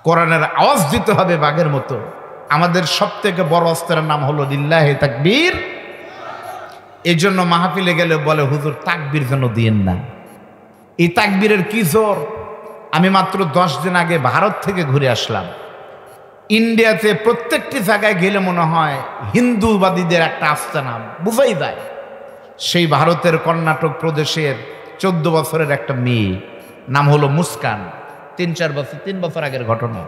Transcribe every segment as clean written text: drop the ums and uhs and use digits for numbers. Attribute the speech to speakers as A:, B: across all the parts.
A: কোরআনের আওয়াজ দিতে হবে বাঘের মতো। আমাদের সবথেকে বড় অস্ত্রের নাম হলো লিল্লাহে তাকবীর। এই জন্য মাহফিলে গেলে বলে হুজুর তাকবীর যেন দিয়েন না। এই তাকবীরের কি জোর। আমি মাত্র 10 দিন আগে ভারত থেকে ঘুরে আসলাম। ইন্ডিয়াতে প্রত্যেকটি জায়গায় গেলে মনে হয় হিন্দুবাদীদের একটা আস্তানা বুঝাই যায়। সেই ভারতের কর্ণাটক প্রদেশের 14 বছরের একটা মেয়ে, নাম হলো মুস্কান। 3 বছর আগের ঘটনা।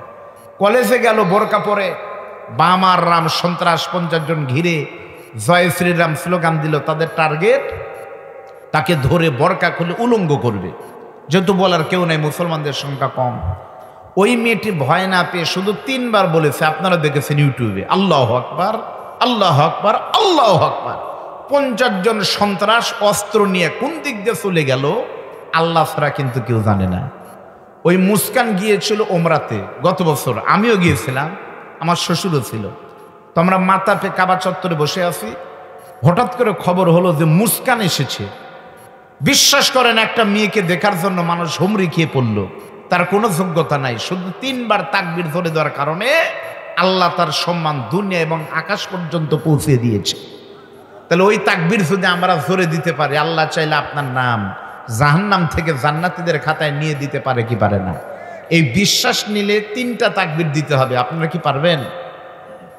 A: কলেজে গেল বোরকা পরে, বাম আর রাম সন্ত্রাস 50 জন ঘিরে জয় শ্রীরাম স্লোগান দিল। তাদের টার্গেট তাকে ধরে বোরকা খুলে উলঙ্গ করবে, যেহেতু বলার কেউ নাই, মুসলমানদের সংখ্যা কম। ওই মেয়েটি ভয় না পেয়ে শুধু 3 বার বলেছে, আপনারা দেখেছেন ইউটিউবে, আল্লাহু আকবার, আল্লাহু আকবার, আল্লাহু আকবার। 50 জন সন্ত্রাস অস্ত্র নিয়ে কোন দিক দিয়ে চলে গেল আল্লাহ ছাড়া কিন্তু কেউ জানে না। ওই মুস্কান গিয়েছিল ওমরাতে গত বছর, আমিও গিয়েছিলাম, আমার শ্বশুরও ছিল। তো আমরা মাতাপে কাবা চত্বরে বসে আছি, হঠাৎ করে খবর হলো যে মুস্কান এসেছে। বিশ্বাস করেন, একটা মেয়েকে দেখার জন্য মানুষ হুমড়ি খেয়ে পড়ল। তার কোনো যোগ্যতা নাই, শুধু 3 বার তাকবীর ধরে দেওয়ার কারণে আল্লাহ তার সম্মান দুনিয়া এবং আকাশ পর্যন্ত পৌঁছে দিয়েছে। তাহলে ওই তাকবীর যদি আমরা জোরে দিতে পারি, আল্লাহ চাইলে আপনার নাম জাহান্নাম থেকে জান্নাতীদের খাতায় নিয়ে দিতে পারে কি পারে না? এই বিশ্বাস নিলে 3টা তাকবীর দিতে হবে। আপনারা কি পারবেন?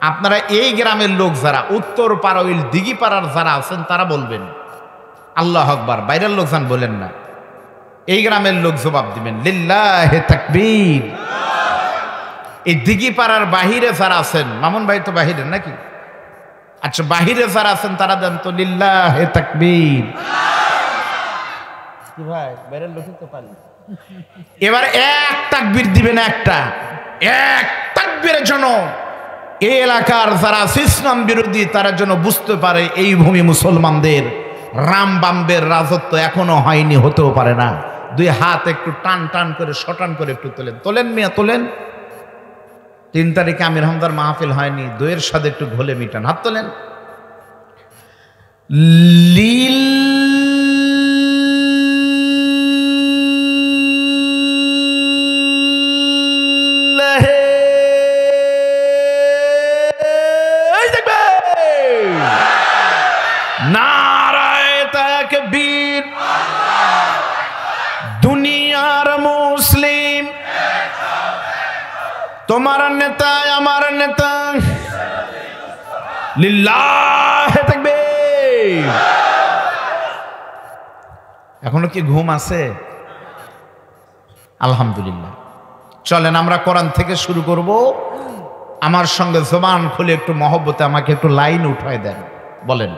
A: আপনারা এই গ্রামের লোক যারা উত্তর পাড়াইল দিঘি পাড়ার যারা আছেন তারা বলবেন আল্লাহু আকবার। বাইরের লোকজন বলেন না, এই গ্রামের লোক জবাব দিবেন লিল্লাহে তাকবীর। এই দিঘি পাড়ার বাহিরে যারা আছেন, মামুন ভাই তো বাহিরের নাকি? আচ্ছা, বাহিরে যারা আছেন তারা দেন তো লিল্লাহে তাকবীর। কি ভাই, বাইরের লোকই তো পারি। এবার এক তাকবীর দিবেন, এক তাকবীরের জন্য এই এলাকার যারা ইসলাম বিরোধী তারা যেন বুঝতে পারে এই ভূমি মুসলমানদের, রাম বাম্বের রাজত্ব এখনো হয়নি, হতেও পারে না। 2 হাত একটু টান টান করে শটান করে একটু তোলেন মিয়া তোলেন। 3 তারিখে আমির হামদার মাহফিল হয়নি, দইয়ের সাথে একটু ঘোলে মিটান, হাত তোলেন। নারায়ে তাকবীর। দুনিয়ার মুসলিম, তোমার নেতা আমার নেতা, লিল্লাহে তাকবীর। এখনো কি ঘুম আছে? আলহামদুলিল্লাহ। চলেন আমরা কোরআন থেকে শুরু করব। আমার সঙ্গে জবান খুলে একটু মহব্বতে আমাকে একটু লাইন উঠায় দেন, বলেন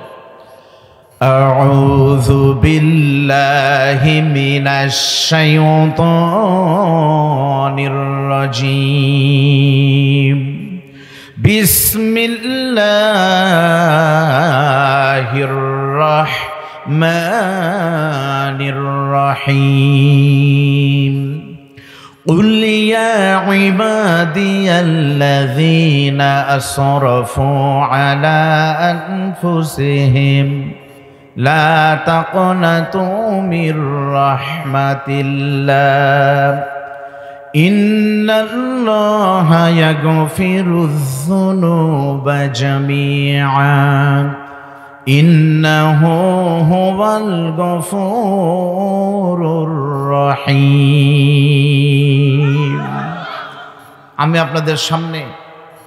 A: আউযু বিল্লাহি মিনাশ শাইতানির রাজীম। বিসমিল্লাহির রাহমানির রহিম। قل يا عبادي الذين أسرفوا على أنفسهم لا تقنطوا من رحمة الله إن الله يغفر الذنوب جميعا إنه هو الغفور الرحيم। আমি আপনাদের সামনে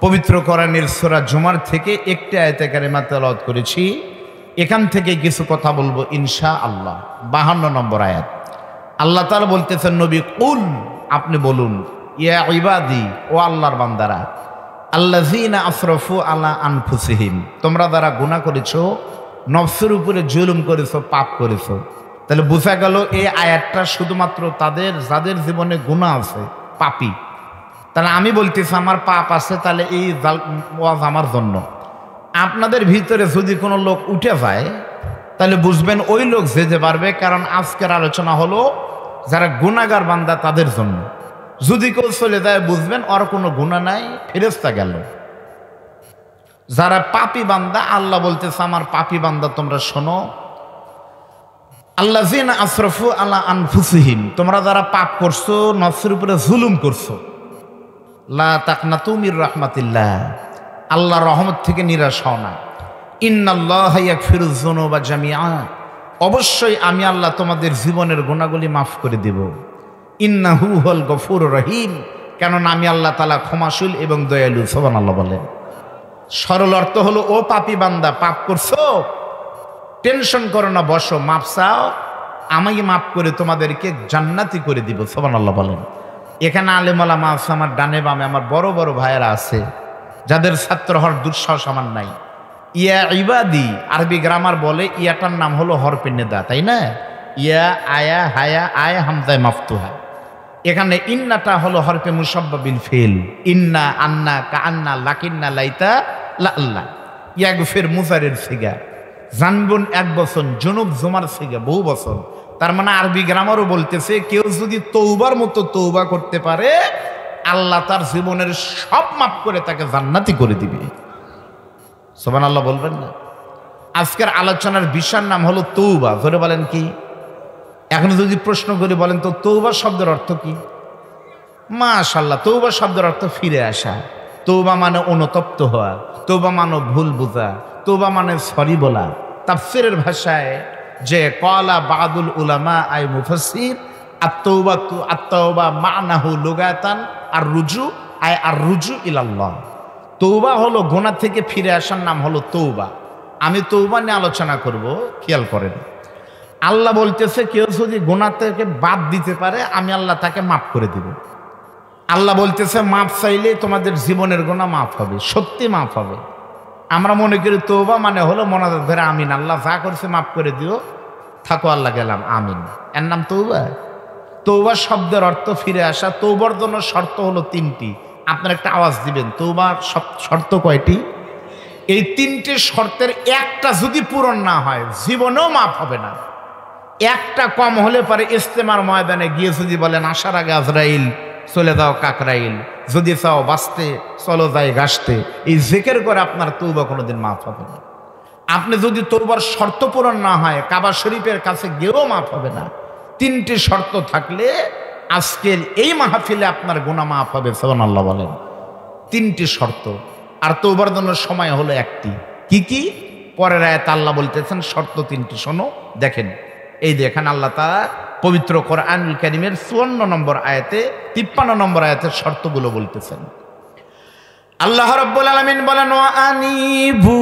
A: পবিত্র কোরআনের সূরা জুমার থেকে একটি আয়াতে কারিমা তেলাওয়াত করেছি। এখান থেকে কিছু কথা বলবো ইনশাআল্লাহ। 52 নম্বর আয়াত। আল্লাহ তাআলা বলতেছেন, নবী কুল, আপনি বলুন, ইয়া ইবাদি, ও আল্লাহর বান্দারা, আল্লাযীনা আসরাফু আলা আনফুসিহিম, তোমরা যারা গুনাহ করেছো, নফসের উপরে জুলুম করেছো, পাপ করেছো। তাহলে বোঝা গেল এই আয়াতটা শুধুমাত্র তাদের যাদের জীবনে গুনাহ আছে, পাপী। তাহলে আমি বলতেছি আমার পাপ আছে, তাহলে এই ওয়াজ আমার জন্য। আপনাদের ভিতরে যদি কোনো লোক উঠে যায় তাহলে বুঝবেন ওই লোক যেতে পারবে, কারণ আজকের আলোচনা হলো যারা গুনাহগার বান্দা তাদের জন্য। যদি কেউ চলে যায় বুঝবেন ওর কোনো গুনাহ নাই, ফেরেশতা গেল। যারা পাপী বান্দা, আল্লাহ বলতেছে আমার পাপী বান্দা তোমরা শোনো, আল্লাযীনা আসরাফু আলা আনফুসিহিম, তোমরা যারা পাপ করছো, নফসের উপরে জুলুম করছো, লা তাকনাতু মির রাহমাতিল্লাহ, আল্লাহর রহমত থেকে নিরাশ হও না। ইন্নাল্লাহা ইয়াগফিরুয যুনুবা জামিআ, অবশ্যই আমি আল্লাহ তোমাদের জীবনের গুনাহগুলি মাফ করে দেব। ইন্নাহু হুয়াল গফুরুর রহিম, কেননা আমি আল্লাহ তাআলা ক্ষমাশীল এবং দয়ালু। সুবহানাল্লাহ বলেন। সরল অর্থ হলো, ও পাপী বান্দা, পাপ করছো, টেনশন করো না, বসো, মাপ চাও, আমাকে মাফ করে তোমাদেরকে জান্নাতি করে দিব। সুবহানাল্লাহ বলেন। এখানে আলেম ওলামা আছে আমার ডানে বামে, আমার বড় বড় ভাইয়েরা আছে যাদের ছাত্র হওয়ার দুঃসাহস আমার নাই। ইয়া ইবাদি আরবি গ্রামার বলে, ইয়াটার নাম হলো হরফে নেদা, তাই না? ইয়া, আয়া, হায়া, আয় হামজায় মাফতুহা। এখানে ইন্নাটা হলো হরফে মুসাব্বাবিল ফিল, ইন্না, আন্না, কান্না, লাকিন্না, লাইতা, লা আল্লাহ। ইয়াগফির মুজারের সিগা, জানবুন এক বছর, জুনুব জুমার সিগা বহু বছর। তার মানে আরবি গ্রামারও বলতেছে, কেউ যদি তৌবার মতো তৌবা করতে পারে, আল্লাহ তার জীবনের সব মাফ করে তাকে জান্নাতি করে দিবে। সুবহানাল্লাহ বলবেন না? আজকের আলোচনার বিষয়ের নাম হলো তৌবা। ধরে বলেন কি? এখন যদি প্রশ্ন করে বলেন তো তৌবা শব্দের অর্থ কি? মাশাআল্লাহ, তৌবা শব্দের অর্থ ফিরে আসা। তৌবা মানে অনুতপ্ত হওয়া, তৌবা মানে ভুল বোঝা, তৌবা মানে সরি বলা। তাফসীরের ভাষায় যে ক্বালা বাদুল উলামা আই মুফাসসির, আত-তাওবা মা'নাহু লুগাতান আর রুজু আই আর রুজু ইলাল্লাহ। তৌবা হলো গুনাহ থেকে ফিরে আসার নাম হলো তৌবা। আমি তৌবা নিয়ে আলোচনা করব, খেয়াল করেন। আল্লাহ বলতেছে, কেউ যদি গুনাহ থেকে বাদ দিতে পারে, আমি আল্লাহ তাকে মাফ করে দিব। আল্লাহ বলতেছে, মাফ চাইলে তোমাদের জীবনের গুনাহ মাফ হবে, সত্যি মাফ হবে। আমরা মনে করি তৌবা মানে হলো মোনাজাত ধরে আমিন, আল্লাহ যা করছে মাফ করে দিও, থাকো আল্লাহ গেলাম, আমিন, এর নাম তৌবা? তৌবা শব্দের অর্থ ফিরে আসা। তৌবার জন্য শর্ত হলো তিনটি। আপনার একটা আওয়াজ দিবেন, তৌবার শর্ত কয়টি? এই তিনটে শর্তের একটা যদি পূরণ না হয়, জীবনেও মাফ হবে না। একটা কম হলে পারে ইস্তেমার ময়দানে গিয়ে যদি বলেন, আসার আগে আজরাইল, চলে যাও কাকরাইল, যদি চাও বাঁচতে চলো যাই গাছতে, এই জিকির করে আপনার তৌবা কোনোদিন মাফ হবে না। আপনি যদি তৌবার শর্ত পূরণ না হয়, কাবা শরীফের কাছে গিয়েও মাফ হবে না। তিনটি শর্ত থাকলে আজকের এই মাহফিলে আপনার গুনাহ মাফ হবে। সুবহানাল্লাহ বলেন। তিনটি শর্ত, আর তৌবার জন্য সময় হলো একটি। কি কি? পরের আয়াত আল্লাহ বলতেছেন শর্ত তিনটি, শোনো, দেখেন। এই দেখেন আল্লাহ তাআলা পবিত্র কোরআনুল কারীমের 54 নম্বর আয়াতে, 53 নম্বর আয়াতের শর্তগুলো বলতেছেন। আল্লাহ রাব্বুল আলামিন বলেন, ওয়া আনিবু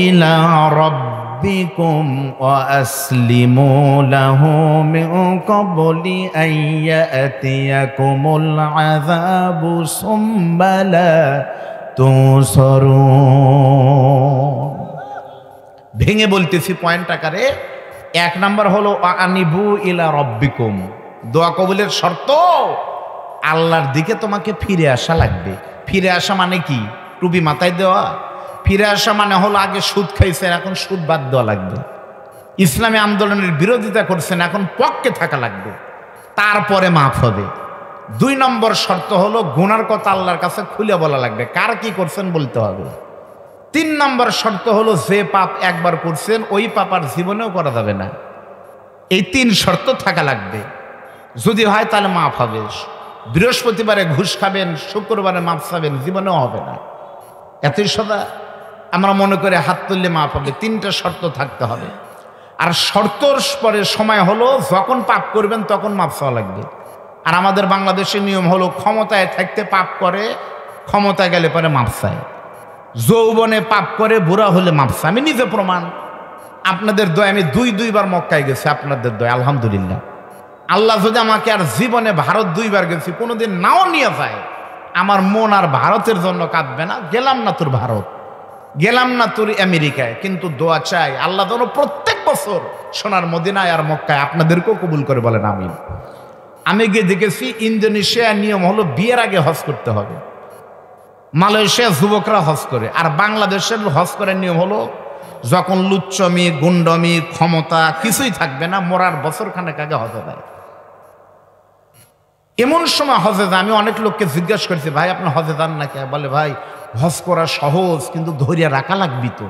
A: ইলা রাব্বিকুম ওয়া আসলিমু লাহু মিন ক্বাবলি আন ইয়াতিয়াকুমুল আযাবু সুম্মা লা তুনসারুন। ভেঙে বলতেছি পয়েন্ট আকারে। এক নাম্বার হলো আনিবু ইলা রব্বিকুম, দোয়া কবুলের শর্ত, আল্লাহর দিকে তোমাকে ফিরে আসা লাগবে। ফিরে আসা মানে কি? টুপি মাথায় দেওয়া? ফিরে আসা মানে হলো আগে সুদ খাইছেন, এখন সুদ বাদ দেওয়া লাগবে। ইসলামী আন্দোলনের বিরোধিতা করছেন, এখন পক্ষে থাকা লাগবে, তারপরে মাফ হবে। 2 নম্বর শর্ত হলো গুনার কথা আল্লাহর কাছে খুলে বলা লাগবে, কার কি করছেন বলতে হবে। 3 নম্বর শর্ত হলো যে পাপ একবার করছেন ওই পাপ আর জীবনেও করা যাবে না। এই 3 শর্ত থাকা লাগবে। যদি হয় তাহলে মাফ হবে। বৃহস্পতিবারে ঘুষ খাবেন, শুক্রবারে মাফ চাবেন, জীবনেও হবে না। এতই সদা আমরা মনে করে হাত তুললে মাফ হবে। 3টা শর্ত থাকতে হবে। আর শর্তর পরে সময় হলো যখন পাপ করবেন তখন মাফ চাওয়া লাগবে। আর আমাদের বাংলাদেশের নিয়ম হলো ক্ষমতায় থাকতে পাপ করে, ক্ষমতা গেলে পরে মাফ চায়। যৌবনে পাপ করে, বুড়া হলে মাফ চায়। আমি নিজে প্রমাণ। আপনাদের দয়, আমি 2বার মক্কায় গেছি, আপনাদের দয়, আলহামদুলিল্লাহ। আল্লাহ যদি আমাকে আর জীবনে ভারত 2বার গেছি, কোনোদিন নাও নিয়ে যায়, আমার মন আর ভারতের জন্য কাঁদবে না। গেলাম না তোর ভারত, গেলাম না তোর আমেরিকায়, কিন্তু দোয়া চাই আল্লাহ যেন প্রত্যেক বছর সোনার মদিনায় আর মক্কায় আপনাদেরকেও কবুল করে বলেন আমিন। আমি গিয়ে দেখেছি ইন্দোনেশিয়ার নিয়ম হলো বিয়ের আগে হজ করতে হবে। মালয়েশিয়া যুবকরা হজ করে, আর বাংলাদেশের হজ করার নিয়ম হলো যখন লুচ্চমি, গুন্ডমি, ক্ষমতা কিছুই থাকবে না, মরার বছরখানেক আগে হজে যায়। এমন সময় হজে যায়, আমি অনেক লোককে জিজ্ঞাসা করছি, ভাই আপনি হজে যান না কে? বলে ভাই হজ করা সহজ, কিন্তু ধৈর্য রাখা লাগবি। তো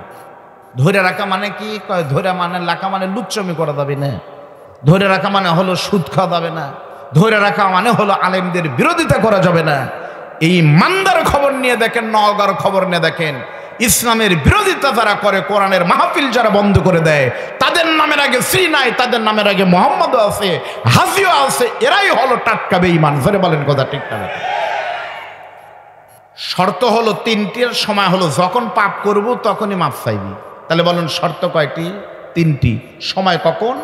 A: ধৈর্য রাখা মানে কি? ধৈর্য মানে রাখা মানে লুচ্চমি করা যাবে না, ধৈর্য রাখা মানে হলো সুদ খাওয়া যাবে না, ধৈর্য রাখা মানে হলো আলেমদের বিরোধিতা করা যাবে না। এই মান্দার খবর নিয়ে দেখেন, নওগাঁর খবর নিয়ে দেখেন, ইসলামের বিরোধিতা যারা করে, কোরআনের মাহফিল যারা বন্ধ করে দেয়, তাদের নামের আগে শ্রী নাই, তাদের নামের আগে মোহাম্মদও আছে, হাজিও আছে, এরাই হলো টাটকা বেঈমান। ধরে বলেন কথা ঠিক না? শর্ত হলো তিনটির, সময় হলো যখন পাপ করব তখনই মাপ চাইবি। তাহলে বলেন শর্ত কয়টি? তিনটি। সময় কখন?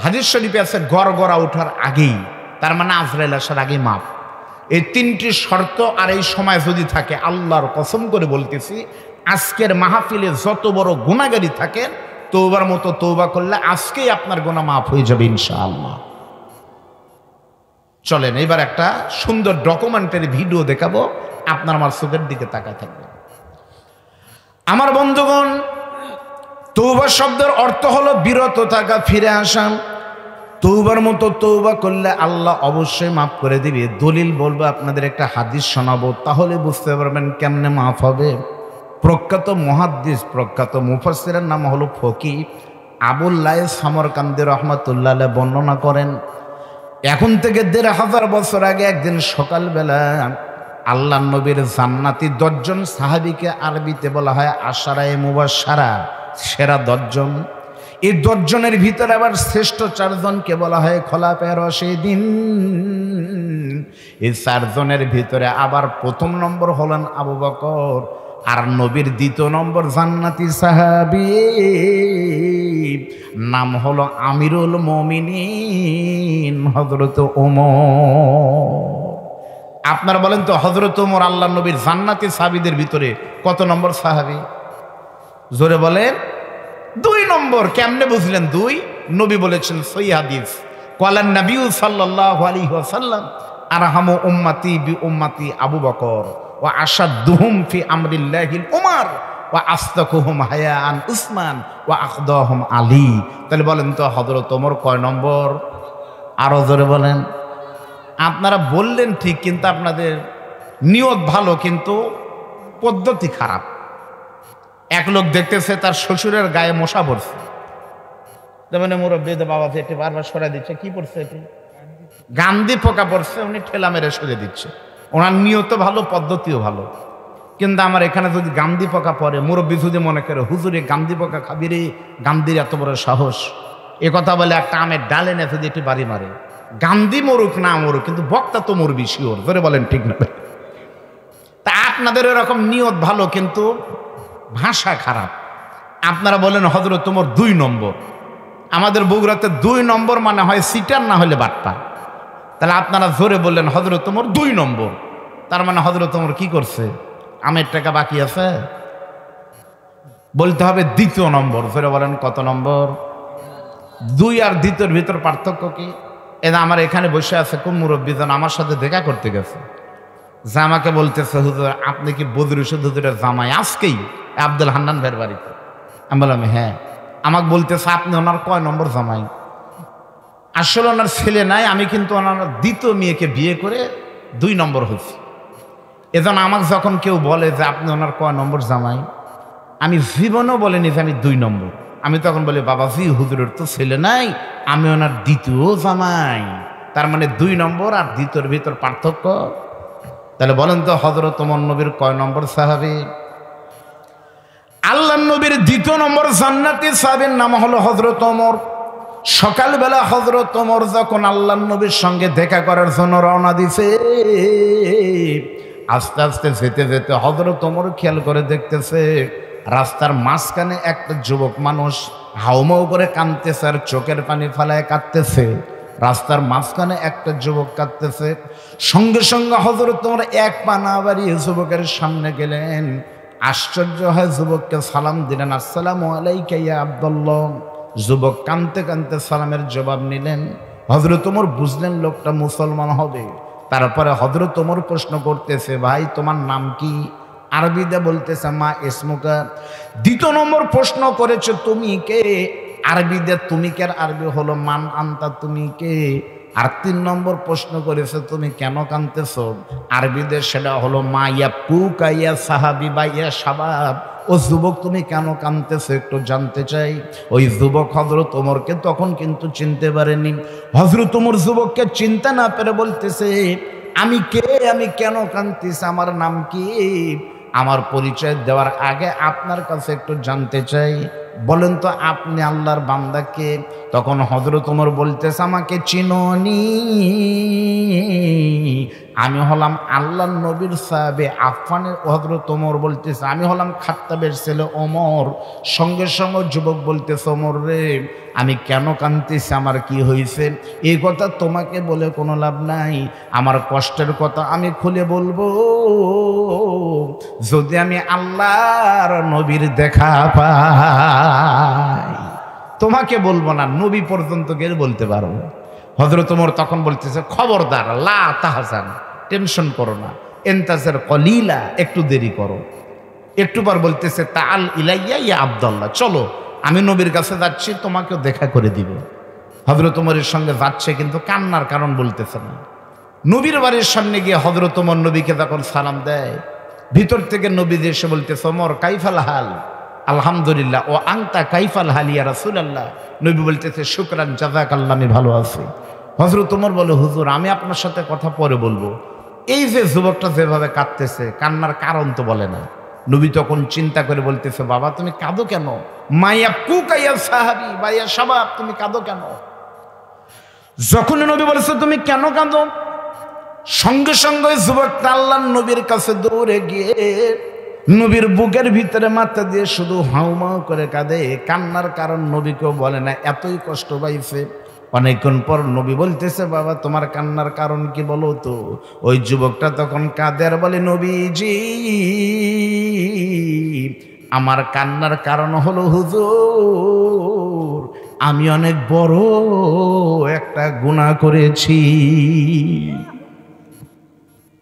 A: হাদিস শরীফে আছে গড়গড়া ওঠার আগেই, তার মানে আজরাইল আসার আগেই মাপ। এই তিনটি শর্ত আর এই সময় যদি থাকে, আল্লাহর কসম করে বলতেছি, আজকের মাহফিলে যত বড় গুনাহগারী থাকেন, তওবার মতো তওবা করলে আজকেই আপনার গুনাহ মাফ হয়ে যাবে ইনশাআল্লাহ। চলেন এবার একটা সুন্দর ডকুমেন্টারি ভিডিও দেখাবো, আপনার আমার চোখের দিকে তাকায় থাকবেন। আমার বন্ধুগণ, তওবা শব্দের অর্থ হলো বিরত থাকা, ফিরে আসা। তওবার মতো তওবা করলে আল্লাহ অবশ্যই মাফ করে দিবে। দলিল বলবো, আপনাদের একটা হাদিস শোনাবো, তাহলে বুঝতে পারবেন কেমনে মাফ হবে। প্রখ্যাত মুহাদ্দিস, প্রখ্যাত মুফাসসিরের নাম হলো ফকিহ আবুল্লাহ সামরকান্দি রহমাতুল্লাহ আলাইহি বর্ণনা করেন, এখন থেকে ১৫০০ বছর আগে একদিন সকালবেলা আল্লাহ নবীর জান্নাতি ১০ জন সাহাবীকে আরবিতে বলা হয় আশারায়ে মুবাশশারা, সেরা ১০ জন। এই ১০ জনের ভিতরে আবার শ্রেষ্ঠ ৪ জনকে বলা হয় খোলাফায়ে রাশিদিন। এই ৪ জনের ভিতরে আবার প্রথম নম্বর হলেন আবু বকর, আর নবীর দ্বিতীয় নম্বর জান্নাতি সাহাবী নাম হলো আমিরুল মুমিনিন হযরত ওমর। আপনারা বলেন তো, হযরত ওমর আল্লাহ নবীর জান্নাতি সাহাবীদের ভিতরে কত নম্বর সাহাবী? জোরে বলেন। ২ নম্বর। কেমনে বুঝলেন ২? নবী বলেছেন সহিহ হাদিস, ক্বালান নবী সাল্লাল্লাহু আলাইহি ওয়াসাল্লাম আরহামু উম্মতি বি উম্মতি আবু বকর ওয়া আশাদ্দুহুম ফি আমরিল্লাহিল উমর ওয়া আসতাকুহুম হায়াআন উসমান ওয়া আখদাহুম আলী। তাহলে বলেন তো হযরত ওমর কয় নম্বর? আরো জোরে বলেন। আপনারা বললেন ঠিক, কিন্তু আপনাদের নিয়ত ভালো কিন্তু পদ্ধতি খারাপ। এক লোক দেখতেছে তার শ্বশুরের গায়ে মশা পড়ছে, মানে মুরব্বী বাবা এটি বারবার সরাই দিচ্ছে, কি পড়ছে এটি? গান্ধী পোকা পড়ছে, উনি ঠেলা মেরে সরিয়ে দিচ্ছে। ওনার নিয়ত ভালো, পদ্ধতিও ভালো, কিন্তু আমার এখানে যদি গান্ধী পোকা পড়ে, মুরব্বী যদি মনে করে হুজুরে গান্ধী পোকা খাবি রে, গান্ধীর এত বড় সাহস, এ কথা বলে একটা আমের ডালে না যদি একটি বাড়ি মারে। গান্ধী মরুক না মরুক, কিন্তু বক্তা তো মরবি শিওর। ধরে বলেন ঠিক না? তা আপনাদের এরকম নিয়ত ভালো কিন্তু ভাষা খারাপ। আপনারা বলেন হযরত ওমর ২ নম্বর। আমাদের বগুড়াতে ২ নম্বর মানে হয় সিটার, না হলে বাট্টা। তাহলে আপনারা জোরে বললেন হযরত ওমর ২ নম্বর, তার মানে হযরত ওমর কি করছে? আমের টাকা বাকি আছে, বলতে হবে ২য় নম্বর। জোরে বলেন কত নম্বর? ২ আর ২য়র ভিতর পার্থক্য কি? এটা আমার এখানে বসে আছে কোন মুরব্বী যেন আমার সাথে দেখা করতে গেছে, যে আমাকে বলতেছে হুজুর আপনি কি বদরুল হুজুরের জামাই আজকেই আব্দুল হান্নান ভাইয়ের বাড়িতে? আমি বললাম হ্যাঁ। আমাকে বলতেছে আপনি ওনার কয় নম্বর জামাই? আসলে ওনার ছেলে নাই, আমি কিন্তু ওনার ২য় মেয়েকে বিয়ে করে ২ নম্বর হয়েছি। এজন্য আমাকে যখন কেউ বলে যে আপনি ওনার কয় নম্বর জামাই, আমি জীবনেও বলিনি যে আমি ২ নম্বর। আমি তখন বলি বাবাজি হুজুরের তো ছেলে নাই, আমি ওনার ২য় জামাই। তার মানে ২ নম্বর আর ২য়র ভিতর পার্থক্য। তাহলে বলেন তো হযরত ওমর নবীর কয় নম্বর সাহাবী? আল্লাহ নবীর ২য় নম্বর জান্নাতি সাহাবীর নাম হলো হযরত ওমর। সকালবেলা হযরত ওমর যখন আল্লাহ নবীর সঙ্গে দেখা করার জন্য রওনা দিছে, আস্তে আস্তে যেতে যেতে হযরত ওমর খেয়াল করে দেখতেছে রাস্তার মাঝখানে একটা যুবক মানুষ হাউমাউ করে কাঁদতেছে আর চোখের পানি ফেলায় কাঁদতেছে। রাস্তার মাঝখানে একটা যুবক কাঁদতেছে। সঙ্গে সঙ্গে হযরত ওমর এক পা না বাড়িয়ে যুবকের সামনে গেলেন। আশ্চর্য হয় যুবককে সালাম দিলেন, আসসালামু আলাইকা ইয়া আব্দুল্লাহ। যুবক কাঁদতে কাঁদতে সালামের জবাব নিলেন। হযরত ওমর বুঝলেন লোকটা মুসলমান হবে। তারপরে হযরত ওমর প্রশ্ন করতেছে, ভাই তোমার নাম কি? আরবিতে বলতেছে মা ইসমুকা। ২য় নম্বর প্রশ্ন করেছে তুমি কে? আরবিতে তুমি কে আরবি হলো মান আনতা, তুমি কে? আর ৩ নম্বর প্রশ্ন করেছে তুমি কেন কাঁদতেছ? আরবিতে সেটা হলো মা ইয়াবকুকা ইয়া সাহাবী বা ইয়া শাবাব। ও যুবক তুমি কেন কাঁদতেছ একটু জানতে চাই। ওই যুবক হযরত ওমরকে তখন কিন্তু চিনতে পারেনি। হযরত ওমর যুবককে চিনতে না পেরে বলতেছে আমি কে, আমি কেন কাঁদতেছি, আমার নাম কি, আমার পরিচয় দেওয়ার আগে আপনার কাছে একটু জানতে চাই, বলেন তো আপনি আল্লাহর বান্দা কে? তখন হযরত ওমর বলতেছে, আমাকে চিনোনি? আমি হলাম আল্লাহর নবীর সাহাবে আফফানের। হযরত ওমর বলতেছে, আমি হলাম খাত্তাবের ছেলে ওমর। সঙ্গে সঙ্গে যুবক বলতেছে, ওমর রে, আমি কেন কাঁদতেছি, আমার কি হয়েছে? এই কথা তোমাকে বলে কোনো লাভ নাই, আমার কষ্টের কথা আমি খুলে বলবো যদি আমি আল্লাহর নবীর দেখা পাই। তোমাকে বলবো না, নবী পর্যন্ত গেলে বলতে পারবো। হযরত ওমর তখন বলতেছে, খবরদার, লা তাহজান, টেনশন করো না, ইন্তাজার কলিলা, একটু দেরি করো। একটু পর বলতেছে, তাআল ইলাইয়া ইয়া আব্দুল্লাহ, চলো আমি নবীর কাছে যাচ্ছি, তোমাকেও দেখা করে দিব। হযরত ওমরের সঙ্গে যাচ্ছে, কিন্তু কান্নার কারণ বলতেছে না। নবীর বাড়ির সামনে গিয়ে হযরত ওমর নবীকে যখন সালাম দেয়, ভিতর থেকে নবী এসে বলতেছে, ওমর কাইফাল হাল? আলহামদুলিল্লাহ। ও আনতা কাইফাল হাল ইয়া রাসূলুল্লাহ? নবী বলতেছে, শুকরান জাযাকাল্লাহ, আমি ভালো আছি। হযরত ওমর বলে, হুজুর আমি আপনার সাথে কথা পরে বলবো। এই যে যুবকটা যেভাবে কাঁদতেছে, কান্নার কারণ তো বলে না। নবী তখন চিন্তা করে বলতেছে, বাবা তুমি কাঁদো কেন? মাইয়া কুকাইয়া সাহাবি বাইয়া শাবাব, তুমি কাঁদো কেন? যখন নবী বলেছে তুমি কেন কাঁদো, সঙ্গে সঙ্গে যুবকটা আল্লাহর নবীর কাছে দৌড়ে গিয়ে নবীর বুকের ভিতরে মাথা দিয়ে শুধু হাউমাউ করে কাঁদে। কান্নার কারণ নবীকেও বলে না, এতই কষ্ট পাইছে। অনেকক্ষণ পর নবী বলতেছে, বাবা তোমার কান্নার কারণ কি বলো তো? ওই যুবকটা তখন কাঁদে আর বলে, নবীজি আমার কান্নার কারণ হলো হুজুর, আমি অনেক বড় একটা গুনাহ করেছি।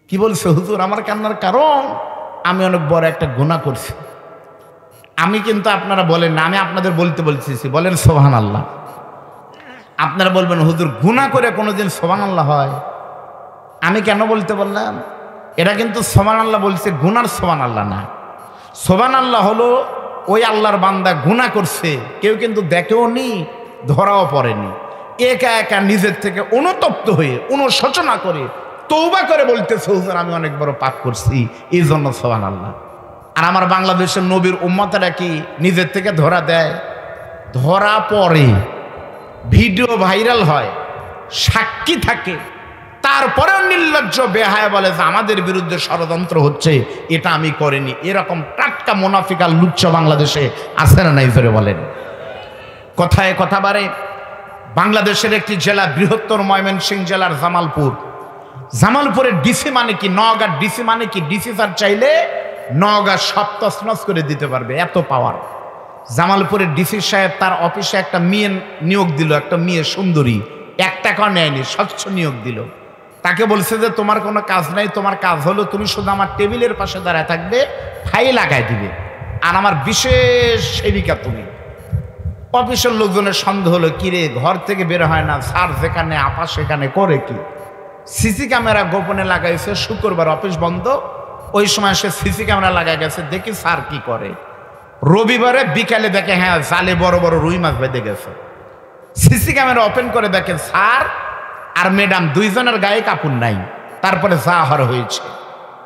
A: কি বলছে হুজুর? আমার কান্নার কারণ আমি অনেক বড় একটা গুনাহ করছি। আমি কিন্তু আপনারা বলেন না, আমি আপনাদের বলতে বলতেছি, বলেন সুবহানাল্লাহ। আপনারা বলবেন, হুজুর গুনাহ করে কোনোদিন সুবহানাল্লাহ হয়? আমি কেন বলতে বললাম? এটা কিন্তু সুবহানাল্লাহ বলছে, গুনার সুবহানাল্লাহ না। সুবহানাল্লাহ হলো ওই আল্লাহর বান্দা গুনাহ করছে, কেউ কিন্তু দেখেও নি, ধরাও পড়েনি, একা একা নিজের থেকে অনুতপ্ত হয়ে অনুশোচনা করে তওবা করে বলতেছে, হুজুর আমি অনেক বড় পাপ করছি, এই জন্য সুবহানাল্লাহ। আর আমার বাংলাদেশের নবীর উম্মতেরা কি নিজের থেকে ধরা দেয়? ধরা পড়ে, ভিডিও ভাইরাল হয়, সাক্ষী থাকে, তারপরেও নির্লজ্জ বেহায়া বলে যে আমাদের বিরুদ্ধে ষড়যন্ত্র হচ্ছে, এটা আমি করিনি। এরকম টাটকা মুনাফিক আর লুচ্চা বাংলাদেশে আছে না নাই? জোরে বলেন। কথায় কথা বাড়ে, বাংলাদেশের একটি জেলা, বৃহত্তর ময়মনসিংহ জেলার জামালপুর। জামালপুরের ডিসি মানে কি, নওগাঁর ডিসি মানে কি, ডিসি স্যার চাইলে নওগাঁ সব তছনছ করে দিতে পারবে, এত পাওয়ার। জামালপুরের ডিসি সাহেব তার অফিসে একটা মেয়ে নিয়োগ দিল, একটা মেয়ে সুন্দরী, 1 টাকাও নেয়নি, স্বচ্ছ নিয়োগ দিল। তাকে বলছে যে তোমার কোনো কাজ নাই, তোমার কাজ হলো তুমি শুধু আমার টেবিলের পাশে দাঁড়ায় থাকবে, ফাইল লাগাই দিবে, আর আমার বিশেষ সেবিকা তুমি। অফিসের লোকজনের সন্দেহ হলো, কিরে ঘর থেকে বের হয় না, স্যার যেখানে আপা সেখানে করে কি? সিসি ক্যামেরা গোপনে লাগাইছে, শুক্রবার অফিস বন্ধ, ওই সময় সে সিসি ক্যামেরা লাগাই গেছে, দেখি স্যার কি করে। রবিবারে বিকালে দেখে, হ্যাঁ জালে বড় বড় রুই মাছ বেঁধে গেছে। সিসি ক্যামেরা ওপেন করে দেখেন স্যার আর ম্যাডাম দুইজনের গায়ে কাপড় নাই। তারপরে যা হর হয়েছে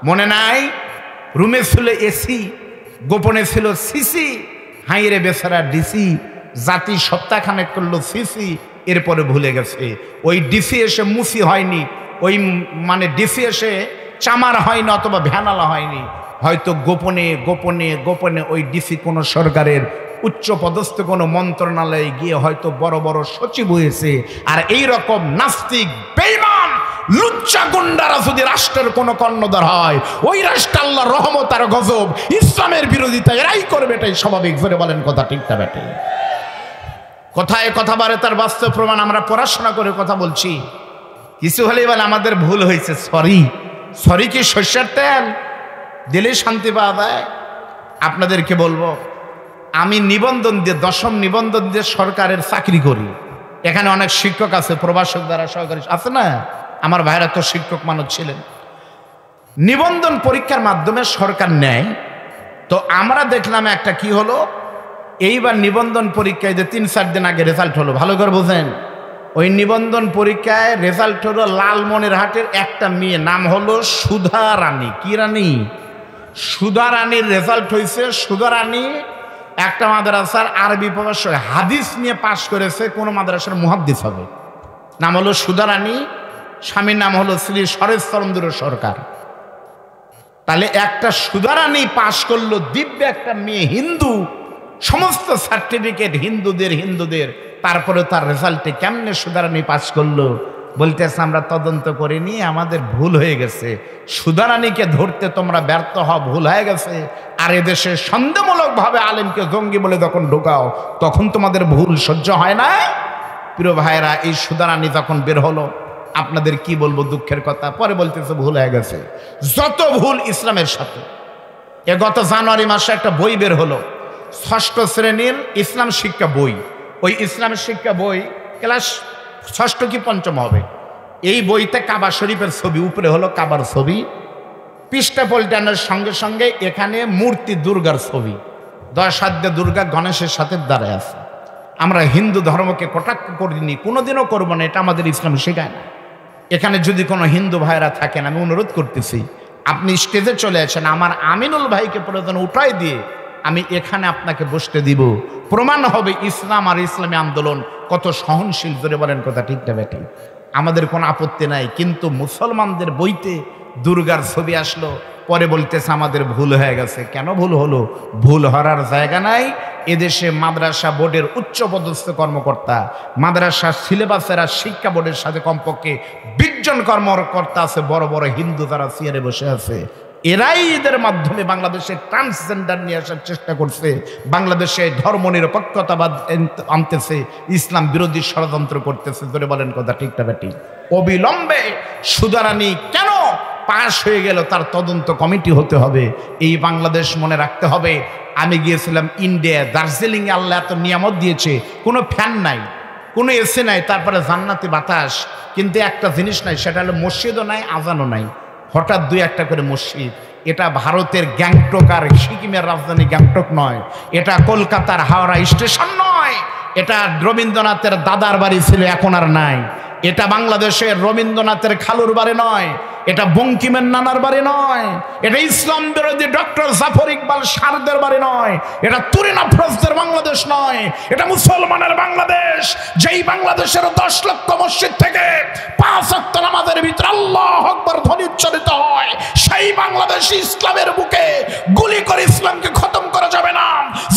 A: মনে নাই? রুমে ছিল এসি, গোপনে ছিল সিসি। হাইরে বেচারা ডিসি, জাতি সপ্তাহখানেক করলো সিসি, এরপরে ভুলে গেছে। ওই ডিসি এসে মুসি হয়নি, ওই মানে ডিসি এসে চামার হয়নি অথবা ভ্যানালা হয়নি, হয়তো গোপনে গোপনে গোপনে ওই ডিসি কোনো সরকারের উচ্চ পদস্থ কোনো মন্ত্রণালয়ে গিয়ে হয়তো বড় বড় সচিব হয়েছে। আর এই রকম নাস্তিক বেঈমান লুচ্চা গুন্ডারা যদি রাষ্ট্রের কোনো কর্ণধার হয়, ওই রাষ্ট্র আল্লাহর রহমত আর গজব, ইসলামের বিরোধিতা এরাই করবে, এটাই স্বাভাবিক। জোরে বলেন কথা ঠিক না বেটে? কথায় কথা বাড়ে, তার বাস্তব প্রমাণ। আমরা পড়াশোনা করে কথা বলছি, কিছু হলেই বলে আমাদের ভুল হয়েছে, সরি। সরি কি সর্ষের তেল দিলেই শান্তি পাওয়া যায়? আপনাদেরকে বলবো, আমি নিবন্ধন দিয়ে, 10ম নিবন্ধন দিয়ে সরকারের চাকরি করি। এখানে অনেক শিক্ষক আছে, প্রভাষক দ্বারা সহকারী আছে না? আমার ভাইরা তো শিক্ষক মানুষ ছিলেন। নিবন্ধন পরীক্ষার মাধ্যমে সরকার নেয়। তো আমরা দেখলাম একটা কি হলো, এইবার নিবন্ধন পরীক্ষায় যে 3-4 দিন আগে রেজাল্ট হলো, ভালো করে বোঝেন। ওই নিবন্ধন পরীক্ষায় রেজাল্ট হলো লালমনিরহাটের একটা মেয়ে, নাম হলো সুধা রানী। কি রানী? সুধা রানীর রেজাল্ট হয়েছে। সুধা রানী একটা মাদ্রাসার আরবি প্রভাষক হাদিস নিয়ে পাশ করেছে, কোন মাদ্রাসার মুহাদ্দিস হবে। নাম হলো সুধা রানী, স্বামীর নাম হলো শ্রী শরৎচন্দ্র সরকার। তাহলে একটা সুধা রানী পাশ করলো, দিব্য একটা মেয়ে, হিন্দু, সমস্ত সার্টিফিকেট হিন্দুদের, তারপরে তার রেজাল্টে কেমনে সুধা রানী পাশ করলো? বলতেছে আমরা তদন্ত করিনি, আমাদের ভুল হয়ে গেছে। সুধা রানীকে ধরতে তোমরা ব্যর্থ হও, ভুল হয়ে গেছে। আর এদেশে সন্দেহমূলকভাবে আলেমকে জঙ্গি বলে যখন ঢোকাও, তখন তোমাদের ভুল সহ্য হয় না। প্রিয় ভাইয়েরা, এই সুধা রানী যখন বের হলো, আপনাদের কি বলবো, দুঃখের কথা। পরে বলতেছে ভুল হয়ে গেছে, যত ভুল ইসলামের সাথে। গত জানুয়ারি মাসে একটা বই বের হলো, 6ষ্ঠ শ্রেণীর ইসলাম শিক্ষা বই। ওই ইসলাম শিক্ষা বই ক্লাস 6ষ্ঠ কি 5ম হবে। এই বইতে কাবা শরীফের ছবি, উপরে হলো কাবার ছবি, পৃষ্ঠা পল্টানোর সঙ্গে সঙ্গে এখানে মূর্তি দুর্গার ছবি, 10 হাতে দুর্গা গণেশের সাথে দাঁড়ায় আছে। আমরা হিন্দু ধর্মকে কটাক্ষ করিনি, কোনোদিনও করবো না, এটা আমাদের ইসলাম শেখায় না। এখানে যদি কোনো হিন্দু ভাইরা থাকেন, আমি অনুরোধ করতেছি, আপনি স্টেজে চলে আসেন, আমার আমিনুল ভাইকে প্রয়োজন উঠাই দিয়ে আমি এখানে আপনাকে বসতে দিব। প্রমাণ হবে ইসলাম আর ইসলামী আন্দোলন কত সহনশীল। জোরে বলেন কথা ঠিক না বেঠিক? আমাদের কোনো আপত্তি নাই, কিন্তু মুসলমানদের বইতে দুর্গার ছবি আসলো, পরে বলতেছে আমাদের ভুল হয়ে গেছে। কেন ভুল হলো? ভুল হওয়ার জায়গা নাই। এদেশে মাদ্রাসা বোর্ডের উচ্চপদস্থ কর্মকর্তা, মাদ্রাসা সিলেবাসের আর শিক্ষা বোর্ডের সাথে কমপক্ষে 20 জন কর্মকর্তা আছে, বড় বড় হিন্দু যারা চেয়ারে বসে আছে। এরাই এদের মাধ্যমে বাংলাদেশে ট্রান্সজেন্ডার নিয়ে আসার চেষ্টা করছে, বাংলাদেশে ধর্ম নিরপেক্ষতাবাদ আনতেছে, ইসলাম বিরোধী ষড়যন্ত্র করতেছে। ধরে বলেন কথা ঠিক না বেঠিক? অবিলম্বে সুধা রানী কেন পাশ হয়ে গেল, তার তদন্ত কমিটি হতে হবে। এই বাংলাদেশ মনে রাখতে হবে। আমি গিয়েছিলাম ইন্ডিয়া, দার্জিলিংয়ে আল্লাহ এত নিয়ামত দিয়েছে, কোনো ফ্যান নাই, কোনো এসি নাই, তারপরে জান্নাতি বাতাস, কিন্তু একটা জিনিস নাই, সেটা হলো মসজিদও নাই, আজানও নাই। হঠাৎ 2-1টা করে মসজিদ। এটা ভারতের গ্যাংটক আর সিকিমের রাজধানী গ্যাংটক নয়, এটা কলকাতার হাওড়া স্টেশন নয়, এটা রবীন্দ্রনাথের দাদার বাড়ি ছিল, এখন আর নাই। এটা বাংলাদেশের রবীন্দ্রনাথের খালুর বাড়ি নয়, এটা বঙ্কিমের নানার বাড়ি নয়, এটা ইসলাম বিরোধী ডক্টর জাফর ইকবাল সারদের বাড়ি নয়, এটা তুরিন আফরোজদের বাংলাদেশ নয়, এটা মুসলমানের বাংলাদেশ। যেই বাংলাদেশের 10 লক্ষ মসজিদ থেকে 5 ওয়াক্ত নামাজের ভিতরে আল্লাহু আকবার ধ্বনি উচ্চারিত হয়, সেই বাংলাদেশ ইসলামের বুকে গুলি করে ইসলামকে খতম করা যাবে না।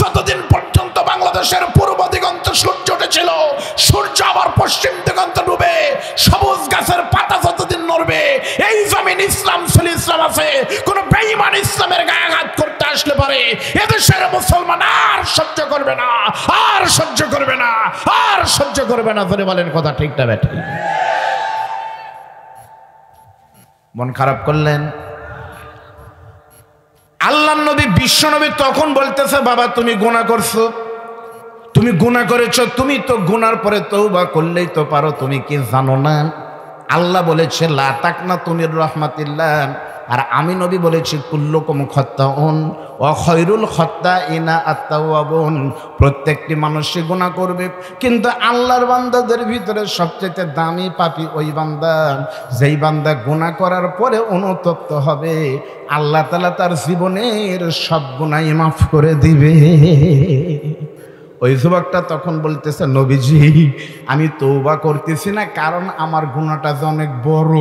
A: যতদিন পর্যন্ত বাংলাদেশের পূর্ব দিগন্তে সূর্য উঠেছিল, সূর্য আবার পশ্চিম দিগন্তে ডুবে, সবুজ গাছের পাতা যতদিন নড়বে, এই জমিন ইসলাম ছিল, ইসলাম আছে। কোন বেঈমান ইসলামের গায়ে আঘাত করতে আসলে পারে এদেশের মুসলমান আর সহ্য করবে না, আর সহ্য করবে না, আর সহ্য করবে না। ধরে বলেন কথা ঠিক না বেঠিক? মন খারাপ করলেন? আল্লাহর নবী, বিশ্ব নবী তখন বলতেছে, বাবা তুমি গুনাহ করছো, তুমি গুনাহ করেছো, তুমি তো গুনার পরে তওবা করলেই তো পারো, তুমি কি জানো না? আল্লাহ বলেছে লা তাকনাতু মির রাহমাতিল্লাহ, আর আমি নবী বলেছি কুল্লুকুম খাত্তাউন ওয়া খায়রুল খাত্তাইনা আত-তাওয়াবুন। প্রত্যেকটি মানুষই গুনাহ করবে, কিন্তু আল্লাহর বান্দাদের ভিতরে সবচেয়ে দামি পাপী ওই বান্দা, যেই বান্দা গুনাহ করার পরে অনুতপ্ত হবে, আল্লাহ তাআলা তার জীবনের সব গুনাহ মাফ করে দিবে। ওই যুবকটা তখন বলতেছে, নবীজি আমি তওবা করতেছি না, কারণ আমার গুনাহটা যে অনেক বড়।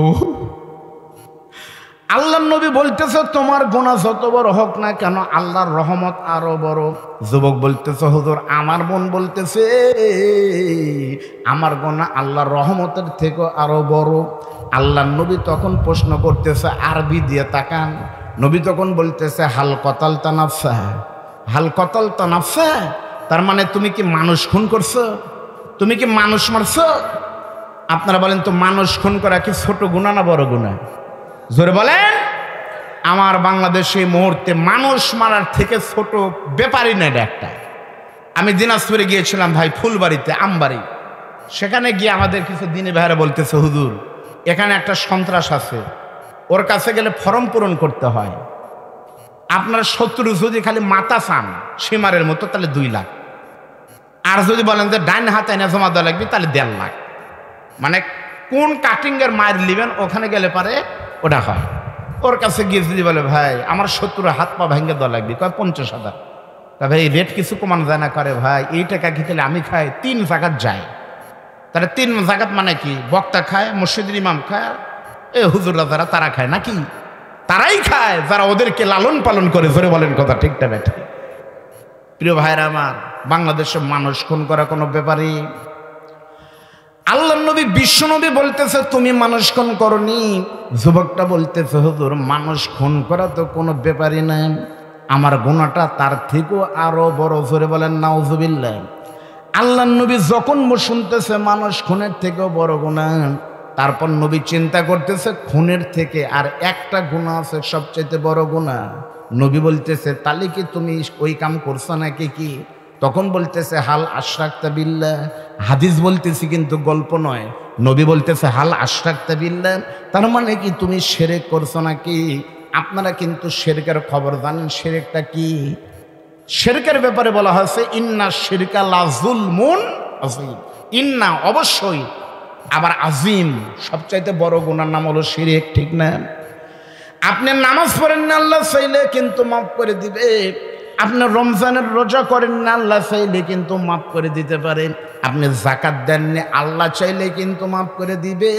A: আল্লাহর নবী বলতেছে, তোমার গুনাহ যত বড় হোক না কেন, আল্লাহর রহমত আরো বড়। যুবক বলতেছে, হুজুর আমার মন বলতেছে আমার গুনাহ আল্লাহর রহমতের থেকে আরো বড়। আল্লাহর নবী তখন প্রশ্ন করতেছে, আরবি দিয়ে তাকান। নবী তখন বলতেছে, হাল কতালতা নাফসা, হাল কতালতা নাফসা, তার মানে তুমি কি মানুষ খুন করছো? তুমি কি মানুষ মারছো? আপনারা বলেন তো, মানুষ খুন করা কি ছোট গুনাহ না বড় গুনাহ? জোরে বলেন। আমার বাংলাদেশে মুহূর্তে মানুষ মারার থেকে ছোট ব্যাপারই না এটা একটা। আমি দিনাজপুরে গিয়েছিলাম ভাই, ফুলবাড়িতে, আমবাড়ি। সেখানে গিয়ে আমাদের কিছু দিনী ভাইরা বলতেছে, হুজুর এখানে একটা সন্ত্রাস আছে, ওর কাছে গেলে ফর্ম পূরণ করতে হয়। আপনার শত্রু যদি খালি মাথা চান সীমারের মতো, তাহলে 2 লাখ। আর যদি বলেন যে ডাইন হাতে এনে জমা দেওয়া লাগবে, তাহলে 1.5 লাখ। মানে কোন কাটিংয়ের মায়ের নিবেন ওখানে গেলে পারে ওটা হয়। ওর কাছে গিয়ে যদি বলে ভাই আমার 70 হাত পা ভেঙে দেওয়া লাগবে, কয় 50,000, ভাই রেট কিছু কমানো যায় না, করে ভাই এই টাকা কি তাহলে আমি খাই 3 জাকাত যায়। তাহলে 3 জাকাত মানে কি? বক্তা খায়, মসজিদের ইমাম খায়, এ হুজুররা যারা তারা খায় নাকি? তারাই খায় যারা ওদেরকে লালন পালন করে। জোরে বলেন কথা ঠিক না বেঠিক? প্রিয় ভাইরা আমার, বাংলাদেশে মানুষ খুন করা কোনো ব্যাপারই। আল্লাহর নবী বিশ্ব নবী বলতেছে তুমি মানুষ খুন করনি। যুবকটা বলতেছে হুজুর মানুষ খুন করা তো কোনো ব্যাপারই না, আমার গুনাহটা তার থেকেও আরো বড়। জোরে বলেন নাউজুবিল্লাহ। আল্লাহর নবী যখন শুনতেছে মানুষ খুনের থেকেও বড় গুনাহ, তারপর নবী চিন্তা করতেছে খুনের থেকে আর একটা গুনাহ আছে সবচেয়ে বড় গুনাহ। নবী বলতেছে তাহলে কি তুমি ওই কাম করছো নাকি? কি? তখন বলতেছে হাল আশরাকতা বিল্লাহ। হাদিস বলতেছি কিন্তু গল্প নয়। নবী বলতেছে হাল আশরাকতা বিল্লাহ, তার মানে কি তুমি শিরক করছো নাকি? আপনারা কিন্তু শিরকের খবর জানেন। শিরকটা কি? শিরকের ব্যাপারে বলা হয়েছে ইন্না শিরকা লা যুলমুন আযীম। ইন্না অবশ্যই, আবার আজিম, সবচাইতে বড় গুনার নাম হলো শিরক, ঠিক না? আপনি নামাজ পড়েন না, আল্লাহ চাইলে কিন্তু মাফ করে দিবে। আপনি রমজানের রোজা করেন না, আল্লাহ চাইলে কিন্তু মাফ করে দিতে পারেন। আপনি যাকাত দেননি, আল্লাহ চাইলে কিন্তু মাফ করে দিবে।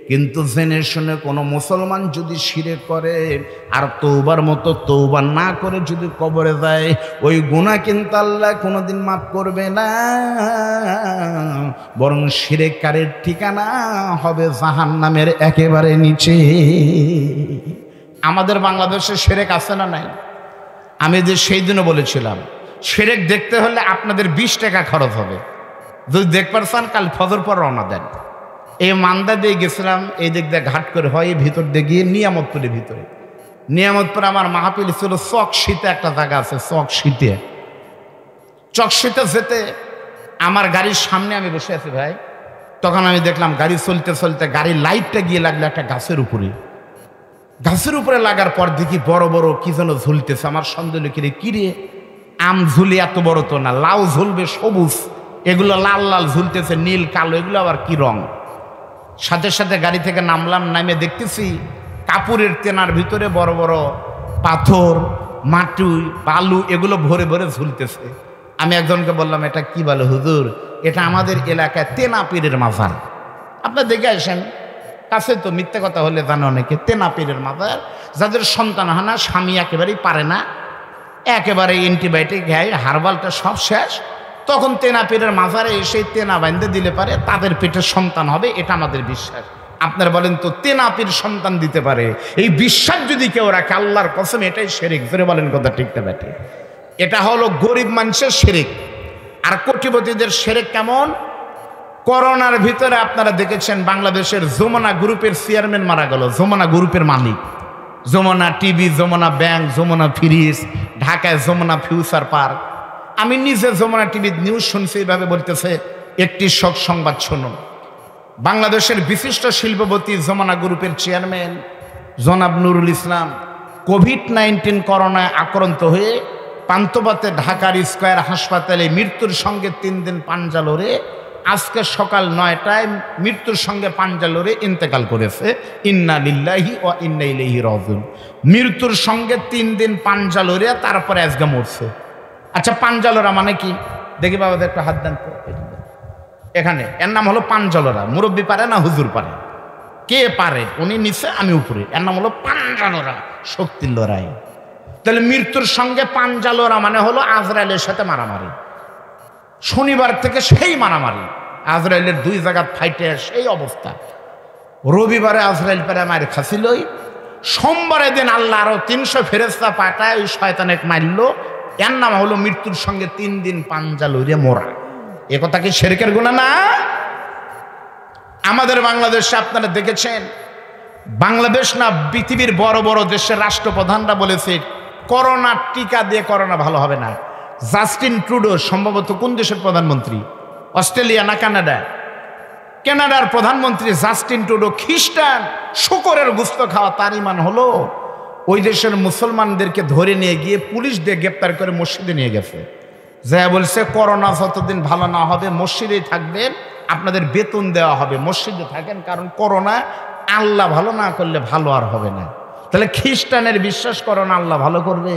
A: কিন্তু জেনে শুনে কোনো মুসলমান যদি শিরক করে আর তওবার মতো তওবা না করে যদি কবরে যায়, ওই গুনাহ কিন্তু আল্লাহ কোনোদিন মাফ করবে না, বরং শিরককারীর ঠিকানা হবে জাহান্নামের একেবারে নিচে। আমাদের বাংলাদেশে শিরক আছে না নাই? আমি যে সেই দিনও বলেছিলাম শিরক দেখতে হলে আপনাদের 20 টাকা খরচ হবে। যদি দেখবার চান কাল ফজর পর রওনা দেন। এই মান্দা দিয়ে গেছিলাম, এই দিক দিয়ে ঘাট করে হয় ভিতর দিয়ে গিয়ে নিয়ামতপুরের ভিতরে। নিয়ামতপুরে আমার মাহফিল ছিল চকশিতে, একটা জায়গা আছে চকশিতে। চকশিতে যেতে আমার গাড়ির সামনে আমি বসে আছি ভাই, তখন আমি দেখলাম গাড়ি চলতে চলতে গাড়ির লাইটটা গিয়ে লাগলো একটা গাছের উপরে। গাছের উপরে লাগার পর দেখি বড় বড় কি যেন ঝুলতেছে। আমার সন্দেহ কিরে কিরে আম ঝুলি এত বড় তো না, লাউ ঝুলবে সবুজ, এগুলো লাল লাল ঝুলতেছে, নীল কালো, এগুলো আবার কি রং। সাথে সাথে গাড়ি থেকে নামলাম, নামে দেখতেছি কাপড়ের তেনার ভিতরে বড় বড় পাথর, মাটি, বালু এগুলো ভরে ভরে ঝুলতেছে। আমি একজনকে বললাম এটা কি বলে হুজুর? এটা আমাদের এলাকায় তেনা পীরের মাজার। আপনার দেখে আসেন, কাছে তো, মিথ্যা কথা হলে জানে অনেকে। তেনা পীরের মাজার, যাদের সন্তান হয় না, স্বামী একেবারেই পারে না, একেবারে অ্যান্টিবায়োটিক খায়, হারবালটা সব শেষ, তখন তেনা পীরের মাজারে এসে তেনা বাঁধতে দিলে পারে তাদের পেটে সন্তান হবে, এটা আমাদের বিশ্বাস। আপনারা বলেন তো তেনা পীর সন্তান দিতে পারে, এই বিশ্বাস যদি কেউ রাখে আল্লাহর কসম এটাই শিরক। ধরে বলেন কথা ঠিক না ব্যাটে? এটা হলো গরিব মানুষের শিরক। আর কোটিপতিদের শিরক কেমন? করোনার ভিতরে আপনারা দেখেছেন বাংলাদেশের যমুনা গ্রুপের চেয়ারম্যান মারা গেল। যমুনা গ্রুপের মালিক, Jamuna TV, Jamuna bank, Jamuna fridge, ঢাকায় যমুনা ফিউচার পার্ক। আমি নিজে যমুনা টিভির নিউজ শুনছি, এইভাবে বলতেছে, একটি শোক সংবাদ শুনুন। বাংলাদেশের বিশিষ্ট শিল্পপতি যমুনা গ্রুপের চেয়ারম্যান জনাব নুরুল ইসলাম কোভিড-19 করোনায় আক্রান্ত হয়ে পান্থপথে ঢাকার স্কয়ার হাসপাতালে মৃত্যুর সঙ্গে 3 দিন পাঞ্জা লড়ে আজকে সকাল 9টায় মৃত্যুর সঙ্গে পাঞ্জা লড়ে ইন্তেকাল করেছে। ইন্না লিল্লাহি ওয়া ইন্না ইলাইহি রাজিউন। মৃত্যুর সঙ্গে 3 দিন পাঞ্জা লড়ে তারপরে আজকে মরছে। আচ্ছা পাঞ্জালরা মানে কি? দেখি বাবা একটা হাত দেন তো এখানে। এর নাম হলো পাঞ্জালরা। মুরব্বী পারে না হুজুর পারে? কে পারে? উনি নিচে আমি উপরে। এর নাম হলো পাঞ্জালরা, শক্তির লড়াই। তাহলে মৃত্যুর সঙ্গে পাঞ্জালরা মানে হলো আজরাইলের সাথে মারামারি। শনিবার থেকে সেই মারামারি, আজরাইলের 2 জায়গা ফাইটে সেই অবস্থা। রবিবারে আজরাইল পেরে মায়ের খাসিলই, সোমবারের দিন আল্লাহ আরো 300 ফেরেশতা পাঠায় ওই শয়তানে মারলো। এর নাম হলো মৃত্যুর সঙ্গে 3 দিন পাঞ্জা লইরে মোরা। এ কথা কি শিরকের গুনাহ না? আমাদের বাংলাদেশে আপনারা দেখেছেন, বাংলাদেশ না পৃথিবীর বড় বড় দেশের রাষ্ট্রপ্রধানরা বলেছে করোনার টিকা দিয়ে করোনা ভালো হবে না। জাস্টিন ট্রুডো সম্ভবত কোন দেশের প্রধানমন্ত্রী? অস্ট্রেলিয়া না কানাডা? কানাডার প্রধানমন্ত্রী জাস্টিন ট্রুডো খ্রিস্টান, শূকরের গোশত খাওয়া তার ঈমান হলো। ওই দেশের মুসলমানদেরকে ধরে নিয়ে গিয়ে পুলিশ দিয়ে গ্রেপ্তার করে মসজিদে নিয়ে গেছে। যা বলছে করোনা যতদিন ভালো না হবে মসজিদেই থাকবেন, আপনাদের বেতন দেওয়া হবে, মসজিদে থাকেন, কারণ করোনা আল্লাহ ভালো না করলে ভালো আর হবে না। তাহলে খ্রিস্টানের বিশ্বাস করো না আল্লাহ ভালো করবে,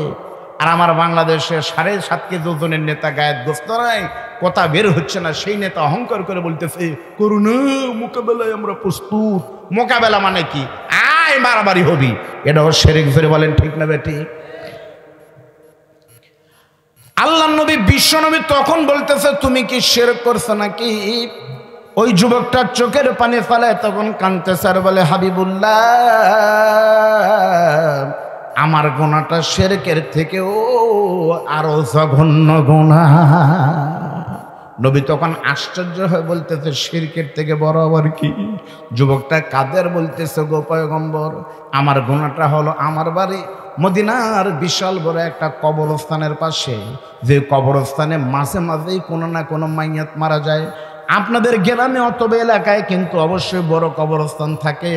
A: আর আমার বাংলাদেশে 7.5 কেজি ওজনের নেতা গায়ের গোস্ত নাই, কথা বের হচ্ছে না, সেই নেতা অহংকার করে বলতেছে করোনা মোকাবেলায় আমরা প্রস্তুত। মোকাবেলা মানে কি? আয় মারামারি হবি, এটাও শিরক। ধরে বলেন ঠিক না বেটি? আল্লাহ নবী বিশ্ব নবী তখন বলতেছে তুমি কি শিরক করছো নাকি? ওই যুবকটা চোখের পানি ফেলে তখন কাঁদতেছে আর বলে হাবিবুল্লাহ, আমার গুনাহটা শিরকের থেকেও আরো জঘন্য গুনাহ। নবী তখন আশ্চর্য হয়ে বলতেছে শিরকের থেকে বড় আবার কি? যুবকটা কাদের বলতেছে গো পয়গম্বর, আমার গুনাহটা হলো আমার বাড়ি মদিনার বিশাল বড় একটা কবরস্থানের পাশে, যে কবরস্থানে মাঝে মাঝেই কোনো না কোনো মাইয়াত মারা যায়। আপনাদের গ্রামে অথবা এলাকায় কিন্তু অবশ্যই বড় কবরস্থান থাকে,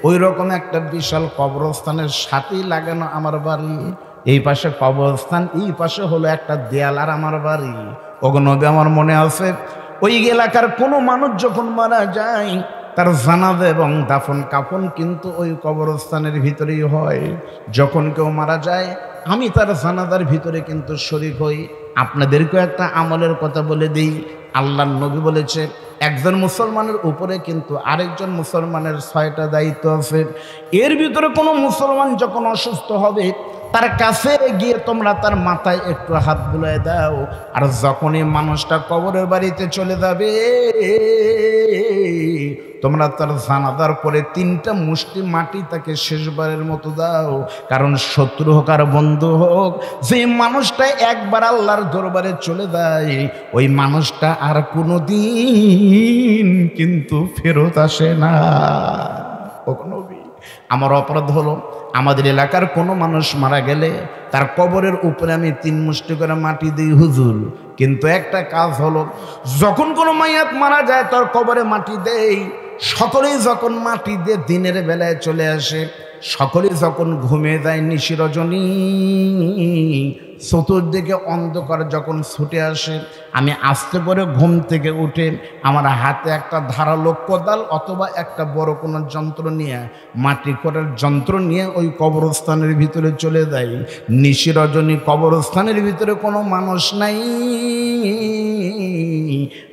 A: ওই রকম একটা বিশাল কবরস্থানের সাথেই লাগানো আমার বাড়ি। এই পাশে কবরস্থান, এই পাশে হলো একটা দেয়াল, আর আমার বাড়ি। ওগো নবী, আমার মনে আছে ওই এলাকার কোনো মানুষ যখন মারা যায় তার জানাজা এবং দাফন কাফন কিন্তু ওই কবরস্থানের ভিতরেই হয়। যখন কেউ মারা যায় আমি তার জানাজার ভিতরে কিন্তু শরীক হই। আপনাদেরকেও একটা আমলের কথা বলে দিই, আল্লাহর নবী বলেছে একজন মুসলমানের উপরে কিন্তু আরেকজন মুসলমানের 6টা দায়িত্ব আছে। এর ভিতরে কোনো মুসলমান যখন অসুস্থ হবে তার কাছে গিয়ে তোমরা তার মাথায় একটু হাত বুলিয়ে দাও, আর যখনই মানুষটা কবরের বাড়িতে চলে যাবে তোমরা তার জানাজার পরে 3টা মুষ্টি মাটি তাকে শেষবারের মতো দাও। কারণ শত্রু হোক আর বন্ধু হোক, যে মানুষটা একবার আল্লাহর দরবারে চলে যায় ওই মানুষটা আর কোনোদিন কিন্তু ফেরত আসে না। ও নবী, আমার অপরাধ হলো আমাদের এলাকার কোনো মানুষ মারা গেলে তার কবরের উপরে আমি 3 মুষ্টি করে মাটি দিই হুজুর, কিন্তু একটা কাজ হলো যখন কোনো মাইয়াত মারা যায় তার কবরে মাটি দেই, সকলেই যখন মাটি দিয়ে দিনের বেলায় চলে আসে, সকলেই যখন ঘুমিয়ে যায় নিশি রজনী, চতুর্দিকে অন্ধকার যখন ছুটে আসে, আমি আস্তে করে ঘুম থেকে উঠে আমার হাতে একটা ধারালো কোদাল অথবা একটা বড় কোনো যন্ত্র নিয়ে, মাটি করার যন্ত্র নিয়ে ওই কবরস্থানের ভিতরে চলে যাই। নিশি রজনী কবরস্থানের ভিতরে কোনো মানুষ নাই,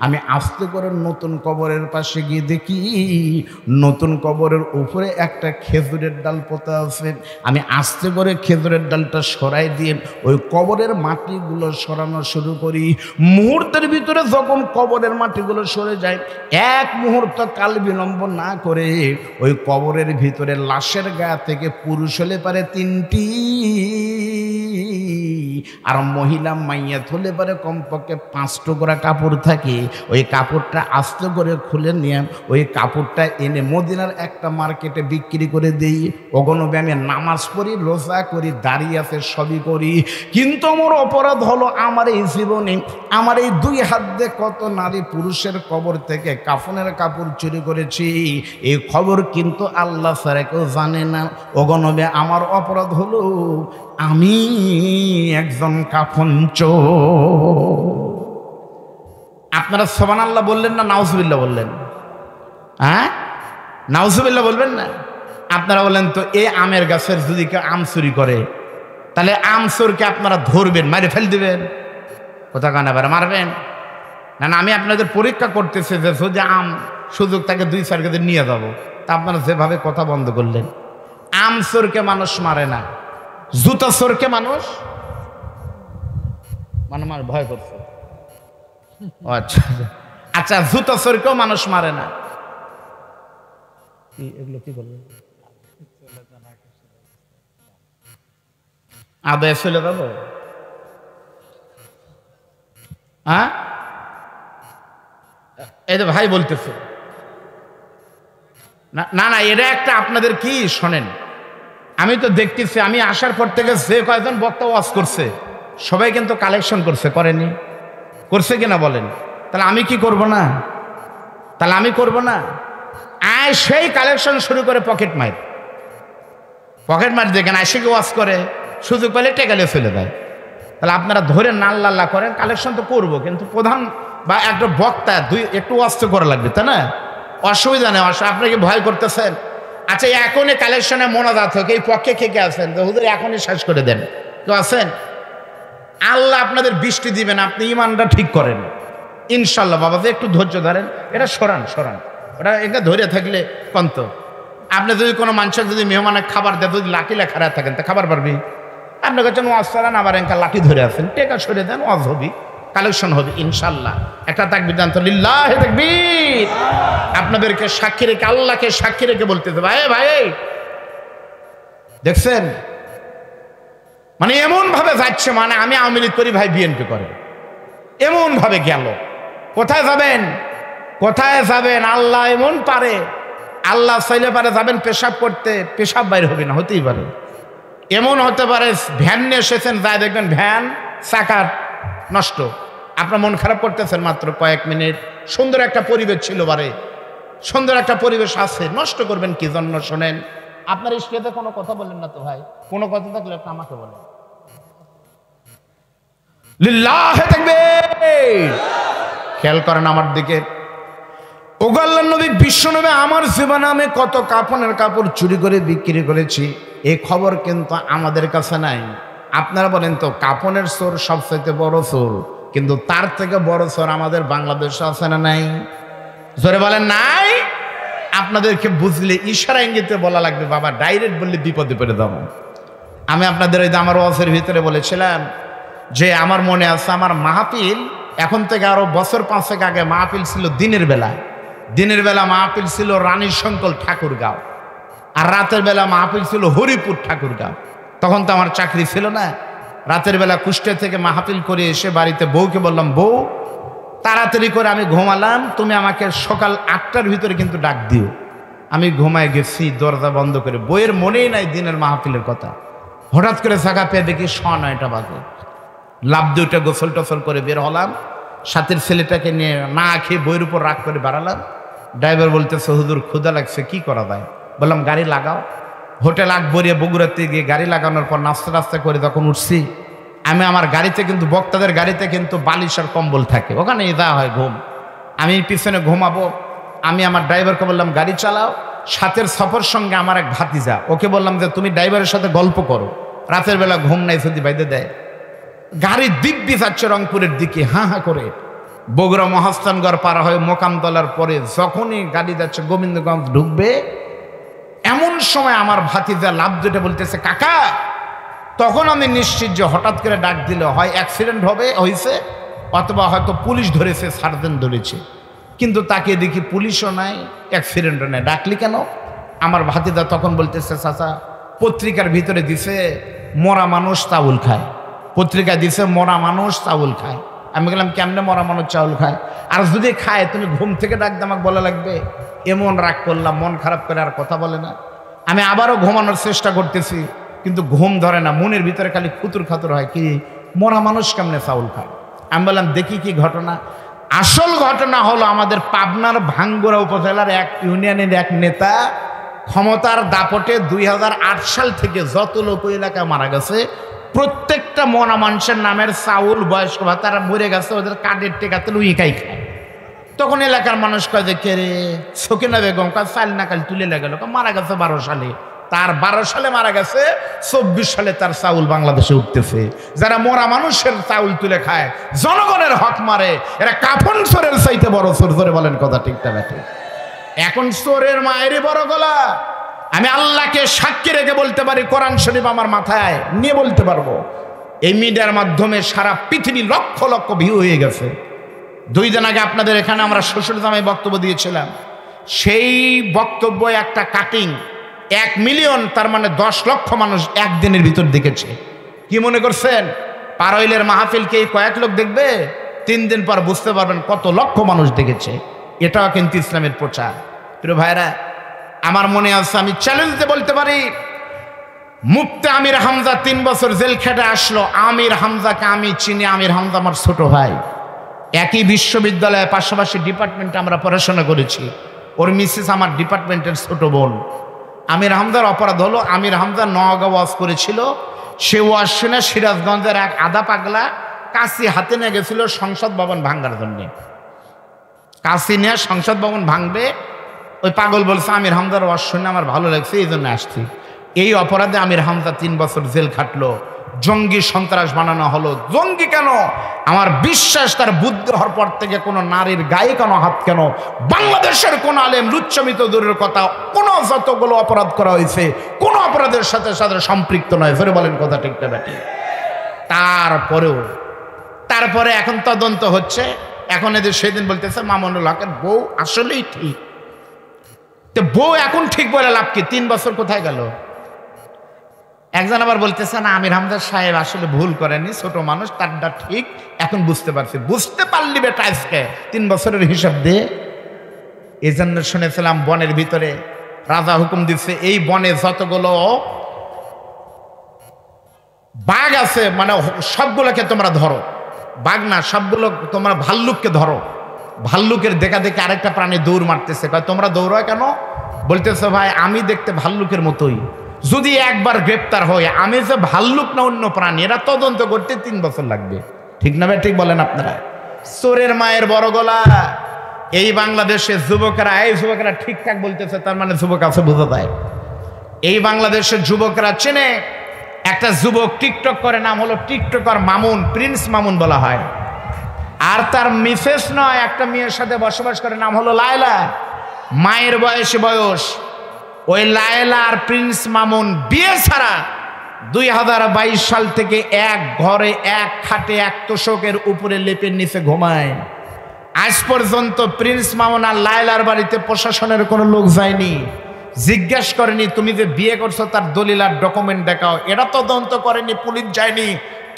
A: আমি আস্তে করে নতুন কবরের পাশে গিয়ে দেখি নতুন কবরের উপরে একটা খেজুরের ডাল পোতা আছে। আমি আস্তে করে খেজুরের ডালটা সরাই দিয়ে ওই কবরের মাটিগুলো সরানো শুরু করি। মুহূর্তের ভিতরে যখন কবরের মাটিগুলো সরে যায়, এক মুহূর্ত কাল বিলম্ব না করে ওই কবরের ভিতরে লাশের গা থেকে পুরুষ হলে পারে 3টি, আর মহিলা মাইয়াত হলে পারে কমপক্ষে 5 টুকরা কাপড় থাকে। ওই কাপড়টা আস্তে করে খুলে নিয়ে ওই কাপড়টা এনে মদিনার একটা মার্কেটে বিক্রি করে দিই। ওগনবে আমি নামাজ পড়ি, রোজা করি, দাঁড়িয়ে আছে, সবই করি, কিন্তু আমার অপরাধ হলো আমার এই জীবনে আমার এই 2 হাত দিয়ে কত নারী পুরুষের কবর থেকে কাফনের কাপড় চুরি করেছি, এই খবর কিন্তু আল্লাহ ছাড়া কেউ জানে না। ওগনবে আমার অপরাধ হলো আমি একজন কাফন চোর। আপনারা সুবহানাল্লাহ বললেন না নাউজুবিল্লাহ বললেন? হ্যাঁ, নাউজুবিল্লাহ বলবেন না? আপনারা বলেন তো এই আমের গাছের যদি কেউ আম চুরি করে তাহলে আম চোরকে আপনারা ধরবেন, মারে ফেল দিবেন? কোথা কান আবার মারবেন না? না, আমি আপনাদের পরীক্ষা করতেছি যে যদি আম সুযোগ তাকে 2-4 কেজি নিয়ে যাবো, তা আপনারা যেভাবে কথা বন্ধ করলেন। আম চোরকে মানুষ মারে না, জুতা চোরকে মানুষ মানে ভয় করছে। আচ্ছা আচ্ছা, জুতা চোরকেও মানুষ মারে না। এগুলো কি বলবেন? আদায় চলে যাব? হ্যাঁ, এই তো ভাই বলতেছে না না, এটা একটা আপনাদের কি শোনেন, আমি তো দেখতেছি, আমি আসার পর থেকে যে কয়েকজন বক্তা ওয়াজ করছে সবাই কিন্তু কালেকশন করছে, করেনি? করছে কিনা বলেন? তাহলে আমি কি করব না? তাহলে আমি করব না? আয় সেই কালেকশন শুরু করে পকেট মার দেখেন, আয় সে ওয়াজ করে, সুযোগ পেলে টেকালে ফেলে দেয়। তাহলে আপনারা ধরে নাল্লাল্লা করেন, কালেকশন তো করবো, কিন্তু প্রধান বা একটা বক্তা একটু অস্ত্র করা লাগবে, তাই না? অসুবিধা নেই, আপনি কি ভয় করতেছেন? আচ্ছা, এখনই কালেকশনে মোনাজাত হোক, এই পক্ষে কে আছেন? হুজুর এখনই শেষ করে দেন, কেউ আছেন? আল্লাহ আপনাদের বৃষ্টি দিবেন, আপনি ইমানটা ঠিক করেন ইনশাল্লাহ। বাবা যে একটু ধৈর্য ধরেন, এটা সরান ওটা এটা ধরে থাকলে কন্ত। আপনি যদি কোনো মানুষের যদি মেহমানের খাবার দেয়, যদি লাঠি লেখা থাকেন তা খাবার পারবি? আপনি কাছেন ওয়াজ করান, আবার একা লাঠি ধরে আছেন, টেকা সরে দেন, ওয়াজ হবি, কালেকশন হবে ইনশাল্লাহ। একটা তাকবীর দান তো, লিল্লাহি তাকবীর। আপনাদেরকে সাক্ষী রেখে, আল্লাহকে সাক্ষী রেখে বলতেছে, ভাই দেখছেন মানে এমন ভাবে যাচ্ছে, মানে আমি আওয়ামী লীগ করি, ভাই বিএনপি করে, এমন ভাবে গেল। কোথায় যাবেন? আল্লাহ এমন পারে, আল্লাহ চাইলে পারে যাবেন পেশাব করতে, পেশাব বাইর হবে না, হতেই পারে। এমন হতে পারে ভ্যান নিয়ে এসেছেন, যাই দেখবেন ভ্যান চাকা নষ্ট, আপনার মন খারাপ করতেছেন মাত্র কয়েক মিনিট, সুন্দর একটা পরিবেশ ছিল, সুন্দর একটা পরিবেশ আছে, নষ্ট করবেন কি জন্য? শোনেন, আপনার স্টেজে কোনো কথা বলেন না তো ভাই, কোনো কথা থাকলে আপনি আমাকে বলেন। লিল্লাহি তাকবীর। খেয়াল করেন আমার দিকে। ওগো আল্লাহর নবী, বিশ্বনবী, আমার জীবনে আমি কত কাফনের কাপড় চুরি করে বিক্রি করেছি, এই খবর কিন্তু আমাদের কাছে নাই। আপনারা বলেন তো, কাফনের চোর সবচাইতে বড় চোর, কিন্তু তার থেকে বড় চোর আমাদের বাংলাদেশে আছে না নাই? জোরে বলেন নাই? আপনাদেরকে বুঝলে ইশারা ইঙ্গিতে বলা লাগবে, বাবা ডাইরেক্ট বললে বিপদে পড়ে যাবো। আমি আপনাদের ওই যে আমার ওয়াজের ভিতরে বলেছিলাম যে আমার মনে আছে, আমার মাহফিল এখন থেকে আরো বছর 5 আগে মাহফিল ছিল দিনের বেলা মাহফিল ছিল রানী শঙ্কল ঠাকুরগাঁও, আর রাতের বেলা মাহফিল ছিল হরিপুর ঠাকুরগাঁও। তখন তো আমার চাকরি ছিল না। রাতের বেলা কুষ্টিয়া থেকে মাহফিল করে এসে বাড়িতে বউকে বললাম, বউ তাড়াতাড়ি করে আমি ঘুমালাম, তুমি আমাকে সকাল 8টার ভিতরে কিন্তু ডাক দিও। আমি ঘুমায় গেছি দরজা বন্ধ করে, বইয়ের মনেই নাই দিনের মাহফিলের কথা। হঠাৎ করে জায়গা পেয়ে দেখি 9:30 বাজে। লাভ দুইটা গোসল টোসল করে বের হলাম, সাথের ছেলেটাকে নিয়ে না খেয়ে বইয়ের উপর রাগ করে বাড়ালাম। ড্রাইভার বলতেছে, হুজুর ক্ষুধা লাগছে, কি করা যায়? বললাম গাড়ি লাগাও। হোটেল আকবরিয়া বগুড়াতে গিয়ে গাড়ি লাগানোর পর নাস্তা করে যখন উঠছি, আমি আমার গাড়িতে কিন্তু, বক্তাদের গাড়িতে কিন্তু বালিশ আর কম্বল থাকে, ওখানে দেওয়া হয় ঘুম। আমি পিছনে ঘুমাবো। আমি আমার ড্রাইভারকে বললাম গাড়ি চালাও। সাথের সফর সঙ্গে আমার এক ভাতিজা, ওকে বললাম যে তুমি ড্রাইভারের সাথে গল্প করো, রাতের বেলা ঘুম নাই, যদি বাইদে দেয়। গাড়ি দিব্যি যাচ্ছে রংপুরের দিকে, হাঁ করে। বগুড়া মহাস্থানগড় পার হয়ে মোকামতলার পরে যখনই গাড়ি যাচ্ছে গোবিন্দগঞ্জ ঢুকবে, এমন সময় আমার ভাতিজা লাভ দুটো বলতেছে, কাকা। তখন আমি নিশ্চিত যে হঠাৎ করে ডাক দিলে হয় অ্যাক্সিডেন্ট হয়েছে, অথবা হয়তো পুলিশ ধরেছে, সার্জেন্ট ধরেছে। কিন্তু তাকে দেখি পুলিশও নাই, অ্যাক্সিডেন্টও নাই, ডাকলি কেন? আমার ভাতিজা তখন বলতেছে, চাচা পত্রিকার ভিতরে দিছে মরা মানুষ চাউল খায়, পত্রিকা দিছে মরা মানুষ চাউল খায়। আমি বললাম, কেমনে মরা মানুষ চাউল খায়? আর যদি খায় তুমি ঘুম থেকে ডাক দিয়ে আমাকে বলা লাগবে? এমন রাগ করলাম, মন খারাপ করে আর কথা বলে না। আমি আবারও ঘুমানোর চেষ্টা করতেছি, কিন্তু ঘুম ধরে না, মনের ভিতরে খালি খুতুর খাতুর হয়, কি মরা মানুষ কেমনে চাউল খায়? আমি বললাম, দেখি কি ঘটনা। আসল ঘটনা হলো, আমাদের পাবনার ভাঙ্গুড়া উপজেলার এক ইউনিয়নের এক নেতা ক্ষমতার দাপটে 2008 সাল থেকে যত লোক এলাকায় মারা গেছে, প্রত্যেকটা মরা মানুষের নামের চাউল, বয়স্ক ভাতারা মরে গেছে, ওদের কার্ডের টেকাতে লুইকাই খায়। তখন এলাকার মানুষ কয় যে, কে রে? সকিনা বেগম। কয় চাল নাকাল তুলে লাগালো, মারা গেছে 12 সালে। তার 12 সালে মারা গেছে, 24 সালে তার চাউল বাংলাদেশে উঠতেছে। যারা মরা মানুষের চাউল তুলে খায়, জনগণের হক মারে, এরা কাফন চোরের চাইতে বড় চোর। ধরে বলেন কথা ঠিক না ব্যাটে? এখন চোরের মায়েরই বড় গলা। আমি আল্লাহকে সাক্ষী রেখে বলতে পারি, কোরআন শরীফ আমার মাথায় নিয়ে বলতে পারবো, এই মিডিয়ার মাধ্যমে সারা পৃথিবী লক্ষ লক্ষ ভিউ হয়ে গেছে। 2 দিন আগে আপনাদের এখানে আমরা শ্বশুর জামাই বক্তব্য দিয়েছিলাম, সেই বক্তব্য একটা কাটিং 1 মিলিয়ন, তার মানে 10 লক্ষ মানুষ একদিনের ভিতর দেখেছে। কি মনে করছেন পারইলের মাহফিলকে কয়েক লোক দেখবে? 3 দিন পর বুঝতে পারবেন কত লক্ষ মানুষ দেখেছে। এটাও কিন্তু ইসলামের প্রচার। প্রিয় ভাইরা, আমার মনে আছে, আমি চ্যালেঞ্জ দিয়ে বলতে পারি, মুফতি আমির হামজা 3 বছর জেল খেটে আসলো। আমির হামজাকে আমি চিনি, আমির হামজা আমার ছোট ভাই, একই বিশ্ববিদ্যালয়ে পাশাপাশি ডিপার্টমেন্টে আমরা পড়াশোনা করেছি। ওর মিসেস আমার ডিপার্টমেন্টের ছোট বোন। আমির হামজার অপরাধ হলো, আমির হামজা নওগাঁ ওয়াজ করেছিল, সে ওয়াজ শুনে সিরাজগঞ্জের এক আধা পাগলা কাশি হাতে নিয়ে গেছিল সংসদ ভবন ভাঙ্গার জন্য। কাশি নিয়ে সংসদ ভবন ভাঙবে। ওই পাগল বলছে আমির হামজার ওয়াজ শুনে আমার ভালো লাগছে, এই জন্য আসছি। এই অপরাধে আমির হামজা 3 বছর জেল খাটলো, জঙ্গি সন্ত্রাস বানানো হলো। জঙ্গি কেন? আমার বিশ্বাস তার বুদ্ধি হওয়ার পর থেকে কোনো নারীর গায়ে কেন হাত, কেন বাংলাদেশের কোন আলেম লুচ্ছমিত দূরের কথা, কোন যতগুলো অপরাধ করা হয়েছে কোন অপরাধের সাথে সাথে সম্পৃক্ত নয়। ফেরে বলেন কথা ঠিক না ব্যাটি? তারপরে এখন তদন্ত হচ্ছে। এখন এদের সেদিন বলতেছে মামুনুল হকের বউ আসলেই ঠিক। তো বউ এখন ঠিক বলে লাভ কি? 3 বছর কোথায় গেল? একজন আবার বলতেছে না, আমির হামজা সাহেব আসলে ভুল করেনি, ছোট মানুষ, তারটা ঠিক, এখন বুঝতে পারছি। বুঝতে পারলি বেটা আজকে 3 বছরের হিসাব দিয়ে। এই জন্য শুনেছিলাম বনের ভিতরে রাজা হুকুম দিচ্ছে, এই বনে যতগুলো বাঘ আছে মানে সবগুলোকে তোমরা ধরো। বাঘ না, সবগুলো তোমরা ভাল্লুককে ধরো। ভাল্লুকের দেখা দেখে আরেকটা প্রাণী দৌড় মারতেছে, তোমরা দৌড়ায় কেন? বলতেছে ভাই আমি দেখতে ভাল্লুকের মতোই, যদি একবার গ্রেপ্তার হয় আমি যে ভাল্লুক না অন্য প্রাণী, এরা তদন্ত করতে 3 বছর লাগবে। ঠিক না ভাই? ঠিক বলেন আপনারা? চোরের মায়ের বড় গলা। এই বাংলাদেশের যুবকেরা, এই যুবকেরা ঠিকঠাক বলতেছে, তার মানে যুবক আছে বোঝা যায়। এই বাংলাদেশের যুবকরা চেনে একটা যুবক টিকটক করে, নাম হলো টিকটকার মামুন, প্রিন্স মামুন বলা হয়। আর তার মিসেস নয়, একটা মেয়ের সাথে বসবাস করে, নাম হলো লায়লা। মায়ের বয়স। ওই লায়লা আর প্রিন্স মামুন বিয়ে ছাড়া 2022 সাল থেকে এক ঘরে এক খাটে এক তোষকের উপরে লেপের নিচে ঘুমায়। আজ পর্যন্ত প্রিন্স মামুন আর লায়লার বাড়িতে প্রশাসনের কোনো লোক যায়নি, জিজ্ঞেস করেনি তুমি যে বিয়ে করছো তার দলিল আর ডকুমেন্ট দেখাও। এটা তদন্ত করেনি, পুলিশ যায়নি।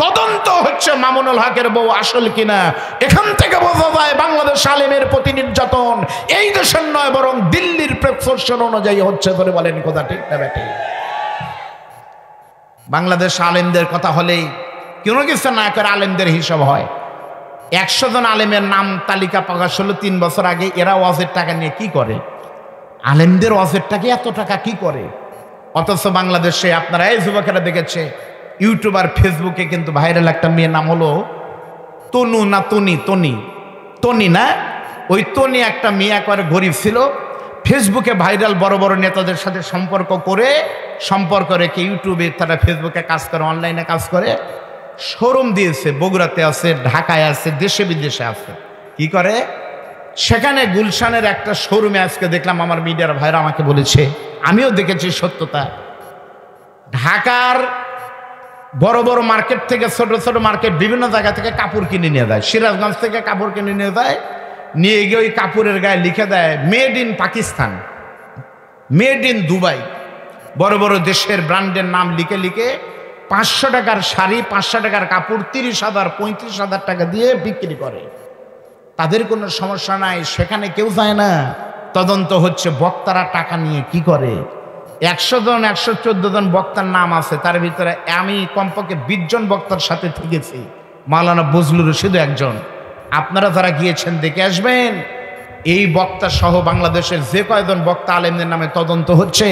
A: তদন্ত হচ্ছে মামুনুল হকের বউ আসল কিনা। এখান থেকে বোঝা যায় বাংলাদেশ আলেমের প্রতি নির্যাতন এই দেশের নয়, বরং দিল্লির প্রেসক্রিপশন অনুযায়ী হচ্ছে। করে বলেন কথা ঠিক না বেটি? বাংলাদেশ আলেমদের কথা হলেই কোনো কিছু না করে আলেমদের হিসাব হয়। 100 জন আলেমের নাম তালিকা প্রকাশ হলো 3 বছর আগে। এরা ওয়াজের টাকা নিয়ে কি করে? আলেমদের ওয়াজের টাকা এত টাকা কি করে? অথচ বাংলাদেশে আপনারা এই যুবকেরা দেখেছে ইউটিউবার, ফেসবুকে কিন্তু ভাইরাল একটা মেয়ের নাম হলো তনু না তনি না, ওই তনি একটা মেয়ে একবারে গরিব ছিল, ফেসবুকে ভাইরাল বড় বড় নেতাদের সাথে সম্পর্ক রেখে ইউটিউবে তারা ফেসবুকে কাজ করে, অনলাইনে কাজ করে। শোরুম দিয়েছে, বগুড়াতে আছে, ঢাকায় আছে, দেশে বিদেশে আছে। কি করে? সেখানে গুলশানের একটা শোরুমে আজকে দেখলাম, আমার মিডিয়ার ভাইরা আমাকে বলেছে, আমিও দেখেছি সত্যতা। ঢাকার বড় বড় মার্কেট থেকে ছোট ছোট মার্কেট, বিভিন্ন জায়গা থেকে কাপড় কিনে নিয়ে যায়। সিরাজগঞ্জ থেকে কাপড় কিনে নিয়ে যায়, নিয়ে গিয়ে ওই কাপড়ের গায়ে লিখে দেয় made in Pakistan, made in Dubai. বড় বড় দেশের ব্র্যান্ডের নাম লিখে 500 টাকার শাড়ি, 500 টাকার কাপড় 30,000 35,000 টাকা দিয়ে বিক্রি করে। তাদের কোনো সমস্যা নাই, সেখানে কেউ যায় না। তদন্ত হচ্ছে বক্তারা টাকা নিয়ে কি করে। 100 জন 114 জন বক্তার নাম আছে, তার ভিতরে আমি কমপক্ষে 20 জন বক্তার সাথে থেকেছি, মাওলানা বজলুর রশিদ একজন। আপনারা যারা গিয়েছেন দেখে আসবেন। এই বক্তা সহ বাংলাদেশের যে কয়জন বক্তা আলেমদের নামে তদন্ত হচ্ছে,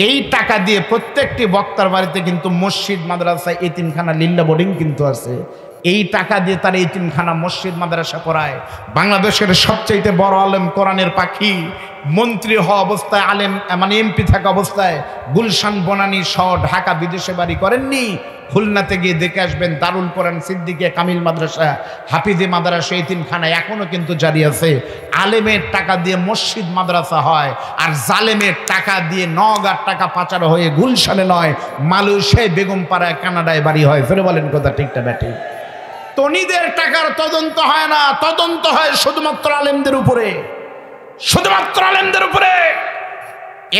A: এই টাকা দিয়ে প্রত্যেকটি বক্তার বাড়িতে কিন্তু মসজিদ, মাদ্রাসা, এতিমখানা, লিল্লা বোর্ডিং কিন্তু আছে। এই টাকা দিয়ে তারা এতিমখানা, মসজিদ, মাদ্রাসা করায়। বাংলাদেশের সবচেয়ে বড় আলেম, কোরআনের পাখি, মন্ত্রী হওয়া অবস্থায়, আলেম মানে এমপি থাকা অবস্থায় গুলশান, বনানী সহ ঢাকা বিদেশে বাড়ি করেননি। খুলনাতে গিয়ে দেখে আসবেন, দারুল কোরআন, সিদ্দিকিয়া কামিল মাদ্রাসা, হাফিজে মাদ্রাসা, এতিমখানা এখনো কিন্তু জারি আছে। আলেমের টাকা দিয়ে মসজিদ, মাদ্রাসা হয়, আর জালেমের টাকা দিয়ে নওগাঁর টাকা পাচার হয়ে গুলশানে নয়, মালয়েশিয়ায়, বেগমপাড়ায়, কানাডায় বাড়ি হয়। ফেরে বলেন কথা ঠিক না ব্যাটি? তনিদের টাকার তদন্ত হয় না, তদন্ত হয় শুধুমাত্র আলেমদের উপরে, শুধুমাত্র আলেমদের উপরে।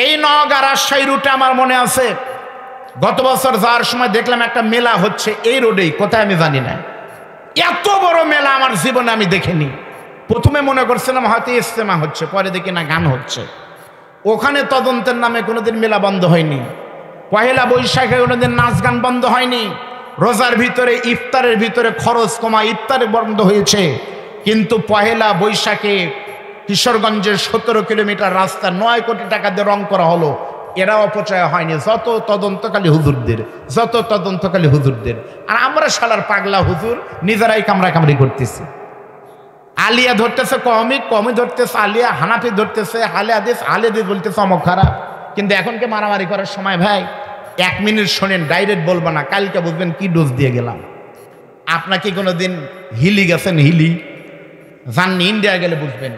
A: এই নওগাঁ রাজশাহী রুটে আমার মনে আছে, গত বছর যাওয়ার সময় দেখলাম একটা মেলা হচ্ছে এই রোডেই, কোথায় আমি জানি না। এত বড় মেলা আমার জীবনে আমি দেখিনি। প্রথমে মনে করছিলাম হয়তো ইজতেমা হচ্ছে, পরে দেখি না গান হচ্ছে। ওখানে তদন্তের নামে কোনোদিন মেলা বন্ধ হয়নি, পহেলা বৈশাখে কোনোদিন নাচ গান বন্ধ হয়নি, রোজার ভিতরে ইফতারের ভিতরে খরচ কমা, ইফতারে বন্ধ হয়েছে। কিন্তু পহেলা বৈশাখে কিশোরগঞ্জের 17 কিলোমিটার রাস্তা 9 কোটি টাকা দিয়ে রং করা হলো, এরা অপচয় হয়নি। যত তদন্তকালী হুজুরদের, যত তদন্তকালী হুজুরদের। আর আমরা শালার পাগলা হুজুর নিজেরাই কামড়াকামড়ি করতেছি। আলিয়া ধরতেছে কওমি, কওমি ধরতেছে আলিয়া, হানাফি ধরতেছে আলে হাদিস, আলে হাদিস বলতেছে অমক খারাপ। কিন্তু এখনকে মারামারি করার সময় ভাই 1 মিনিট শোনেন, ডাইরেক্ট বলবো না, কালকে বুঝবেন কি ডোজ দিয়ে গেলাম। আপনাকে কোনোদিন হিলি গেছেন? হিলি জাননি, ইন্ডিয়া গেলে বুঝবেন।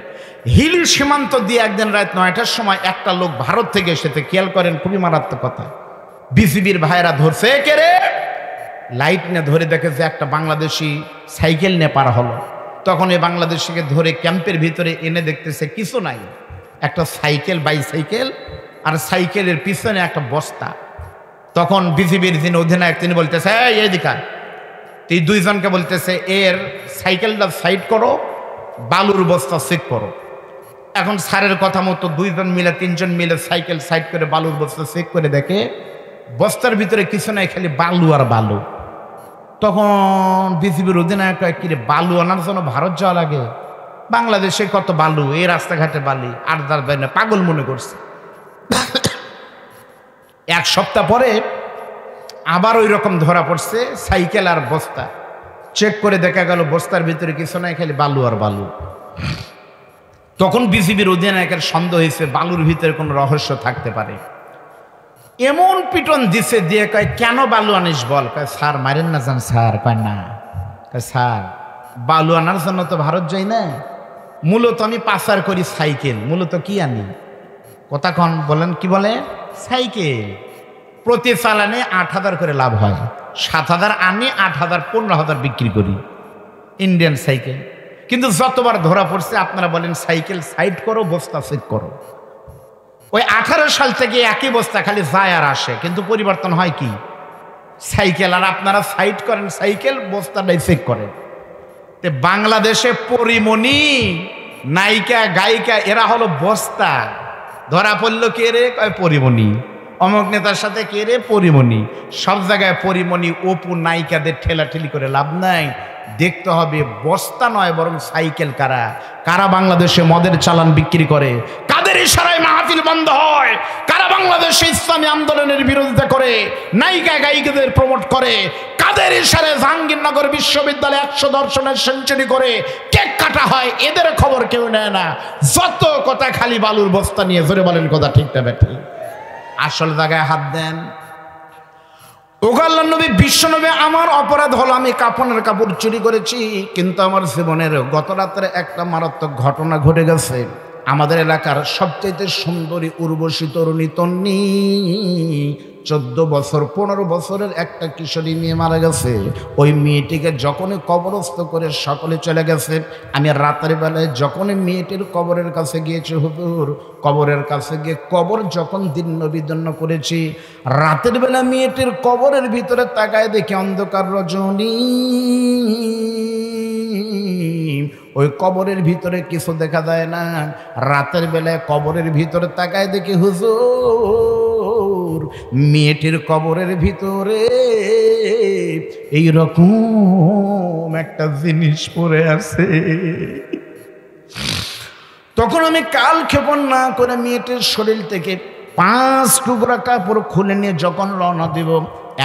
A: হিলি সীমান্ত দিয়ে একদিন রাত 9টার সময় একটা লোক ভারত থেকে এসেছে, খেয়াল করেন খুবই মারাত্মক কথা। বিসিবির ভাইরা ধরছে, কে রে? লাইট নিয়ে ধরে দেখে যে একটা বাংলাদেশি সাইকেল নিয়ে পার হলো। তখন এই বাংলাদেশিকে ধরে ক্যাম্পের ভিতরে এনে দেখতেছে কিছু নাই, একটা সাইকেল, বাইসাইকেল, আর সাইকেলের পিছনে একটা বস্তা। তখন বিসিবির যিনি অধিনায়ক তিনি বলতেছে, এই দিকা, এই দুইজনকে বলতেছে এর সাইকেলটা সাইড করো, বালুর বস্তা চেক করো। এখন স্যারের কথা মতো 2জন মিলে 3জন মিলে সাইকেল সাইড করে বালুর বস্তা চেক করে দেখে বস্তার ভিতরে কিছু নাই, খালি বালু আর বালু। তখন বিসিবির অধিনায়ক, কিরে বালু আনার জন্য ভারত যাওয়া লাগে? বাংলাদেশে কত বালু, এই রাস্তাঘাটে বালি, আর তার বাইরে পাগল মনে করছে। 1 সপ্তাহ পরে আবার ওই রকম ধরা পড়ছে, সাইকেল আর বস্তা চেক করে দেখা গেল বস্তার ভিতরে কিছু নাই, খালি বালু আর বালু। তখন বিসিবির অধিনায়কের সন্দেহ হয়েছে বালুর ভিতরে কোনো রহস্য থাকতে পারে। এমন পিটন দিছে, দিয়ে কয় কেন বালু আনিস বল? কয় স্যার মারেন না যান স্যার। কয় না। কয় স্যার বালু আনার জন্য তো ভারত যাই না, মূলত আমি পাচার করি সাইকেল। মূলত কি আনি? কথা কন, বলেন কি বলে? সাইকেল। প্রতি চালানে 8,000 করে লাভ হয়, 7,000 আনি, 8,000 15,000 বিক্রি করি ইন্ডিয়ান সাইকেল। কিন্তু যতবার ধরা পড়ছে আপনারা বলেন সাইকেল সাইড করো, বস্তা চেক করো। ওই 18 সাল থেকে একই বস্তা, খালি যায় আর আসে, কিন্তু পরিবর্তন হয় কি? সাইকেল। আর আপনারা সাইড করেন সাইকেল, বস্তাটাই চেক করেন। তে বাংলাদেশে পরিমণি, নায়িকা, গায়িকা এরা হলো বস্তা। ধরা পড়লো কে রে? কয় পরিমণি। অমুক নেতার সাথে কে রে? পরিমণি। সব জায়গায় পরিমণি, অপু, নায়িকাদের ঠেলাঠেলি করে লাভ নাই। দেখতে হবে বস্তা নয় বরং সাইকেল কারা। কারা বাংলাদেশে মদের চালান বিক্রি করে, কাদের ইশারায় মাহফিল বন্ধ হয়, কারা বাংলাদেশে ইসলামী আন্দোলনের বিরোধিতা করে, নায়িকা গায়িকাদের প্রমোট করে, কাদের ইশারায় জাহাঙ্গীরনগর বিশ্ববিদ্যালয়ে 100 দর্শনের সেঞ্চুরি করে কেক কাটা হয়, এদের খবর কেউ নেয় না। যত কথা খালি বালুর বস্তা নিয়ে। জোরে বলেন কথা ঠিক না বেঠিক? আসল জায়গায় হাত দেন। ওগাল্লা নবী, বিশ্বনবী, আমার অপরাধ হলো আমি কাফনের কাপড় চুরি করেছি, কিন্তু আমার জীবনের গত রাত্রে একটা মারাত্মক ঘটনা ঘটে গেছে। আমাদের এলাকার সবচেয়ে সুন্দরী উর্বশী তরুণী তন্নি 14 বছর 15 বছরের একটা কিশোরী মেয়ে মারা গেছে। ওই মেয়েটিকে যখনই কবরস্থ করে সকলে চলে গেছে, আমি রাতের বেলায় যখনই মেয়েটির কবরের কাছে গিয়েছি হুজুর, কবরের কাছে গিয়ে কবর যখন দিন্ন বিদন্ন করেছি, রাতের বেলা মেয়েটির কবরের ভিতরে তাকায় দেখি অন্ধকার রজনী। ওই কবরের ভিতরে কিছু দেখা যায় না। রাতের বেলায় কবরের ভিতরে তাকায় দেখি হুজুর, মেয়েটির কবরের ভিতরে এইরকম একটা জিনিস পড়ে আছে। তখন আমি কাল ক্ষেপণ না করে মেয়েটির শরীর থেকে 5 টুকরা কাপড় খুলে নিয়ে যখন রওনা দিব,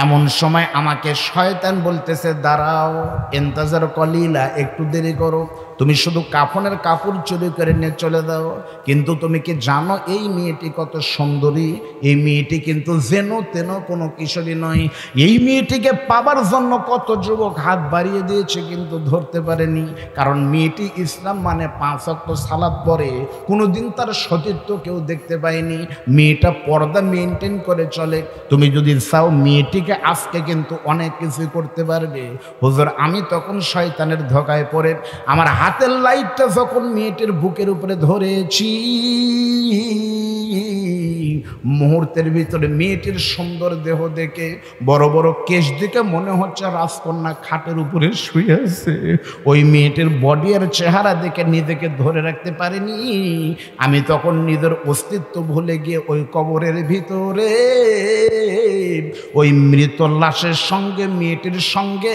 A: এমন সময় আমাকে শয়তান বলতেছে, দাঁড়াও, ইন্তজার কলিলা, একটু দেরি করো, তুমি শুধু কাফনের কাপড় চুরি করে নিয়ে চলে দাও। কিন্তু তুমি কি জানো এই মেয়েটি কত সুন্দরী? এই মেয়েটি কিন্তু যেন তেন কোনো কিশোরী নয়। এই মেয়েটিকে পাবার জন্য কত যুবক হাত বাড়িয়ে দিয়েছে, কিন্তু ধরতে পারেনি। কারণ মেয়েটি ইসলাম মানে 5 ওয়াক্ত সালাত পড়ে, কোনোদিন তার সতীত্ব কেউ দেখতে পায়নি। মেয়েটা পর্দা মেনটেন করে চলে। তুমি যদি চাও মেয়েটিকে আজকে কিন্তু অনেক কিছু করতে পারবে। হুজুর, আমি তখন শয়তানের ধোঁকায় পড়ে আমার হাতের লাইটটা যখন মেয়েটির বুকের উপরে ধরেছি, মুহূর্তের ভিতরে মেয়েটির সুন্দর দেহ দেখে, বড় বড় কেশ দেখে মনে হচ্ছে রাজকন্যা খাটের উপরে শুয়ে আছে। ওই মেয়েটির বডি আর চেহারা দেখে নিজেকে ধরে রাখতে পারিনি। আমি তখন নিজের অস্তিত্ব ভুলে গিয়ে ওই কবরের ভিতরে ওই মৃত লাশের সঙ্গে মেয়েটির সঙ্গে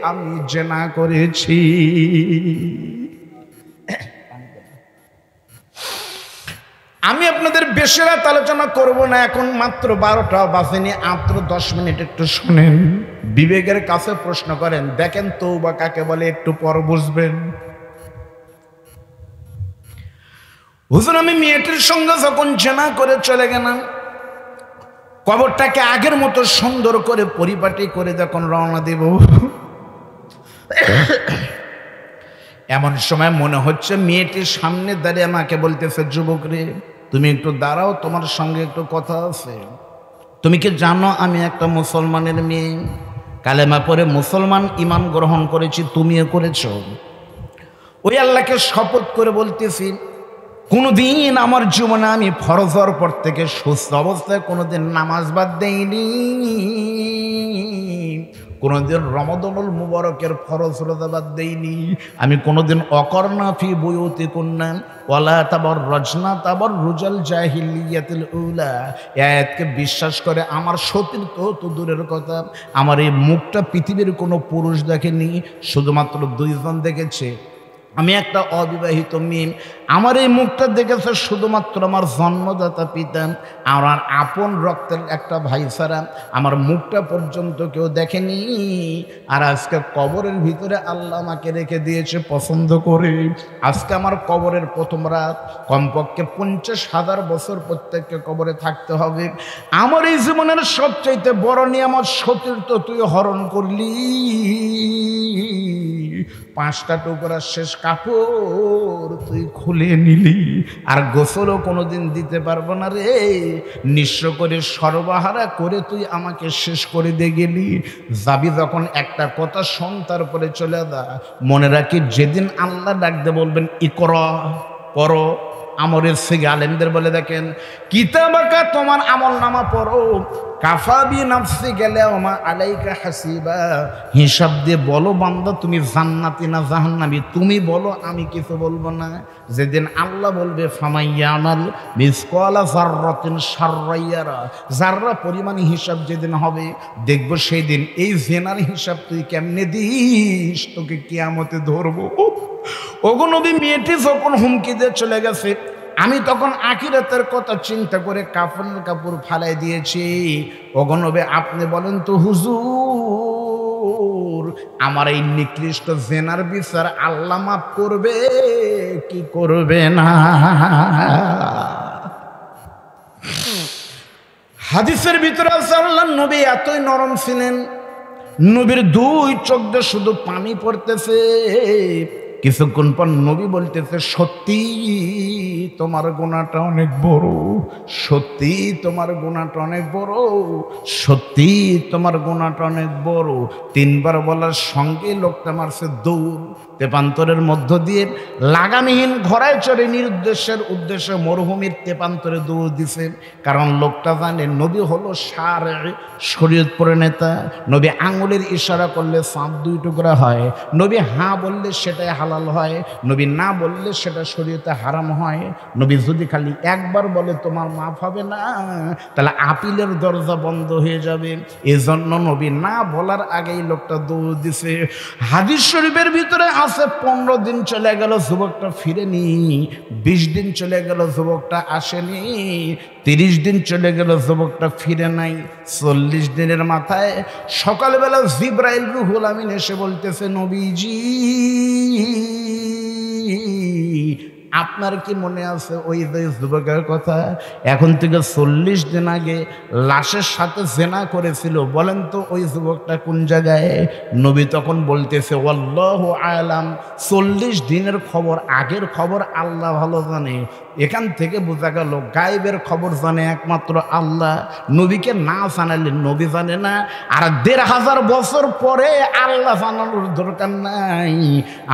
A: আমি জেনা করেছি। আমি আপনাদের বেশি রাত আলোচনা করব না, এখন মাত্র 12টা বাজেনি, মাত্র 10 মিনিট একটু শুনেন, বিবেকের কাছে প্রশ্ন করেন, দেখেন তওবা কাকে বলে, একটু পর বুঝবেন। হুজুর আমি মেয়েটির সঙ্গে যখন জেনা করে চলে গেলাম, কবরটাকে আগের মতো সুন্দর করে পরিপাটি করে যখন রওনা দেব, এমন সময় মনে হচ্ছে মেয়েটির সামনে দাঁড়িয়ে আমাকে বলতেছে, যুবক রে তুমি একটু দাঁড়াও, তোমার সঙ্গে একটু কথা আছে। তুমি কি জানো আমি একটা মুসলমানের মেয়ে, কালেমা পড়ে মুসলমান ইমান গ্রহণ করেছি, তুমিও করেছ। ওই আল্লাহকে শপথ করে বলতেছি, কোনোদিন আমার জীবনে আমি ফরজ হওয়ার পর থেকে সুস্থ অবস্থায় কোনোদিন নামাজ বাদ দেইনি, কোনোদিন রমাদানুল মুবারকের ফরজ রোজা বাদ দেইনি, আমি কোনোদিন অকর্ণা ফি বুয়ুতি কুন্না ওয়ালা তাবাররাজনা তাবাররুজাল জাহিলিয়াতিল উলা। এই আয়াতকে বিশ্বাস করে আমার সতীর্থ তো দূরের কথা, আমার এই মুখটা পৃথিবীর কোনো পুরুষ দেখেনি, শুধুমাত্র দুইজন দেখেছে। আমি একটা অবিবাহিত মেয়ে, আমার এই মুখটা দেখেছে শুধুমাত্র আমার জন্মদাতা পিতা, আমার আপন রক্তের একটা ভাই ছাড়া আমার মুখটা পর্যন্ত কেউ দেখেনি। আর আজকে কবরের ভিতরে আল্লাহ আমাকে রেখে দিয়েছে পছন্দ করে। আজকে আমার কবরের প্রথম রাত, কমপক্ষে 50,000 বছর প্রত্যেককে কবরে থাকতে হবে। আমার এই জীবনের সবচাইতে বড় নিয়ামত সতীর্থ তুই হরণ করলি, 5টা টুকরা শেষ কাপড় তুই খুলে নিলি, আর গোসলও কোনোদিন দিতে পারবো না রে, নিঃস্ব করে সর্বহারা করে তুই আমাকে শেষ করে দিয়ে গেলি। যাবি যখন একটা কথা শোন, তারপরে চলে যা। মনে রাখি যেদিন আল্লাহ ডাকতে বলবেন ইকরা পড়ো, আমলের থেকে আলেমদের বলে দেখেন কিতাবাকা তোমার আমল নামা পড়ো, কাফাবি নাফসি গেলে ওমা আলাইকা হাসিবা, হিসাব দিয়ে বলো বান্দা তুমি জান্নাতি না জাহান্নামী, তুমি বলো, আমি কিছু বলবো না। যেদিন আল্লাহ বলবে ফামাইয়ামাল মিসকালা যাররাতিন শাররাইয়ারা, যাররা পরিমাণ হিসাব যেদিন হবে, দেখবো সেই দিন এই জেনার হিসাব তুই কেমনে দিস, তোকে কিয়ামতে ধরবো। ওগো নবী, মেয়েটি যখন হুমকি দিয়ে চলে গেছে, আমি তখন আখিরাতের কথা চিন্তা করে কাফনের কাপড় ফালাই দিয়েছি। ওগো নবী, আপনি বলেন তো হুজুর, আমার এই নিকৃষ্ট জেনার বিচার আল্লাহ মাফ করবে কি করবে না? হাদিসের ভিতরে আছে আল্লাহর নবী এতই নরম ছিলেন, নবীর 2 চোখ দিয়ে শুধু পানি পড়তেছে। কিছুক্ষণ পর নবী বলতেছে, সত্যি তোমার গুনাহটা অনেক বড়, সত্যি তোমার গুনাহটা অনেক বড়, সত্যি তোমার গুনাহটা অনেক বড়। 3 বার বলার সঙ্গে লোকটা মারছে দৌড়, তেপান্তরের মধ্য দিয়ে লাগামহীন ঘোড়ায় চড়ে নির্দেশের উদ্দেশ্যে মরুভূমির তেপান্তরে দৌড় দিছে। কারণ লোকটা জানে নবী হলো শরীয়ত প্রণেতা, নবী আঙুলের ইশারা করলে সাপ 2 টুকরা হয়, নবী হ্যাঁ বললে সেটাই হালাল হয়, নবী না বললে সেটা শরীয়তে হারাম হয়। নবী যদি খালি একবার বলে তোমার মাফ হবে না, তাহলে আপিলের দরজা বন্ধ হয়ে যাবে। এজন্য নবী না বলার আগেই লোকটা দৌড় দিছে। হাদিস শরীফের ভিতরে আছে 15 দিন চলে গেল যুবকটা ফিরেনি, 20 দিন চলে গেল যুবকটা আসেনি, 30 দিন চলে গেল যুবকটা ফিরে নাই, 40 দিনের মাথায় সকালবেলা জিবরাইল রুহুল আমিন এসে বলতেছে, নবীজি আপনার কি মনে আছে ওই যুবকের কথা? এখন থেকে 40 দিন আগে লাশের সাথে জেনা করেছিল, বলেন তো ওই যুবকটা কোন জায়গায়? নবী তখন বলতেছে, আল্লাহু আলাম, 40 দিনের খবর, আগের খবর আল্লাহ ভালো জানে। এখান থেকে বোঝা গেল গায়েবের খবর জানে একমাত্র আল্লাহ, নবীকে না জানালে নবী জানে না। আর 1500 বছর পরে আল্লাহ জানানোর দরকার নাই।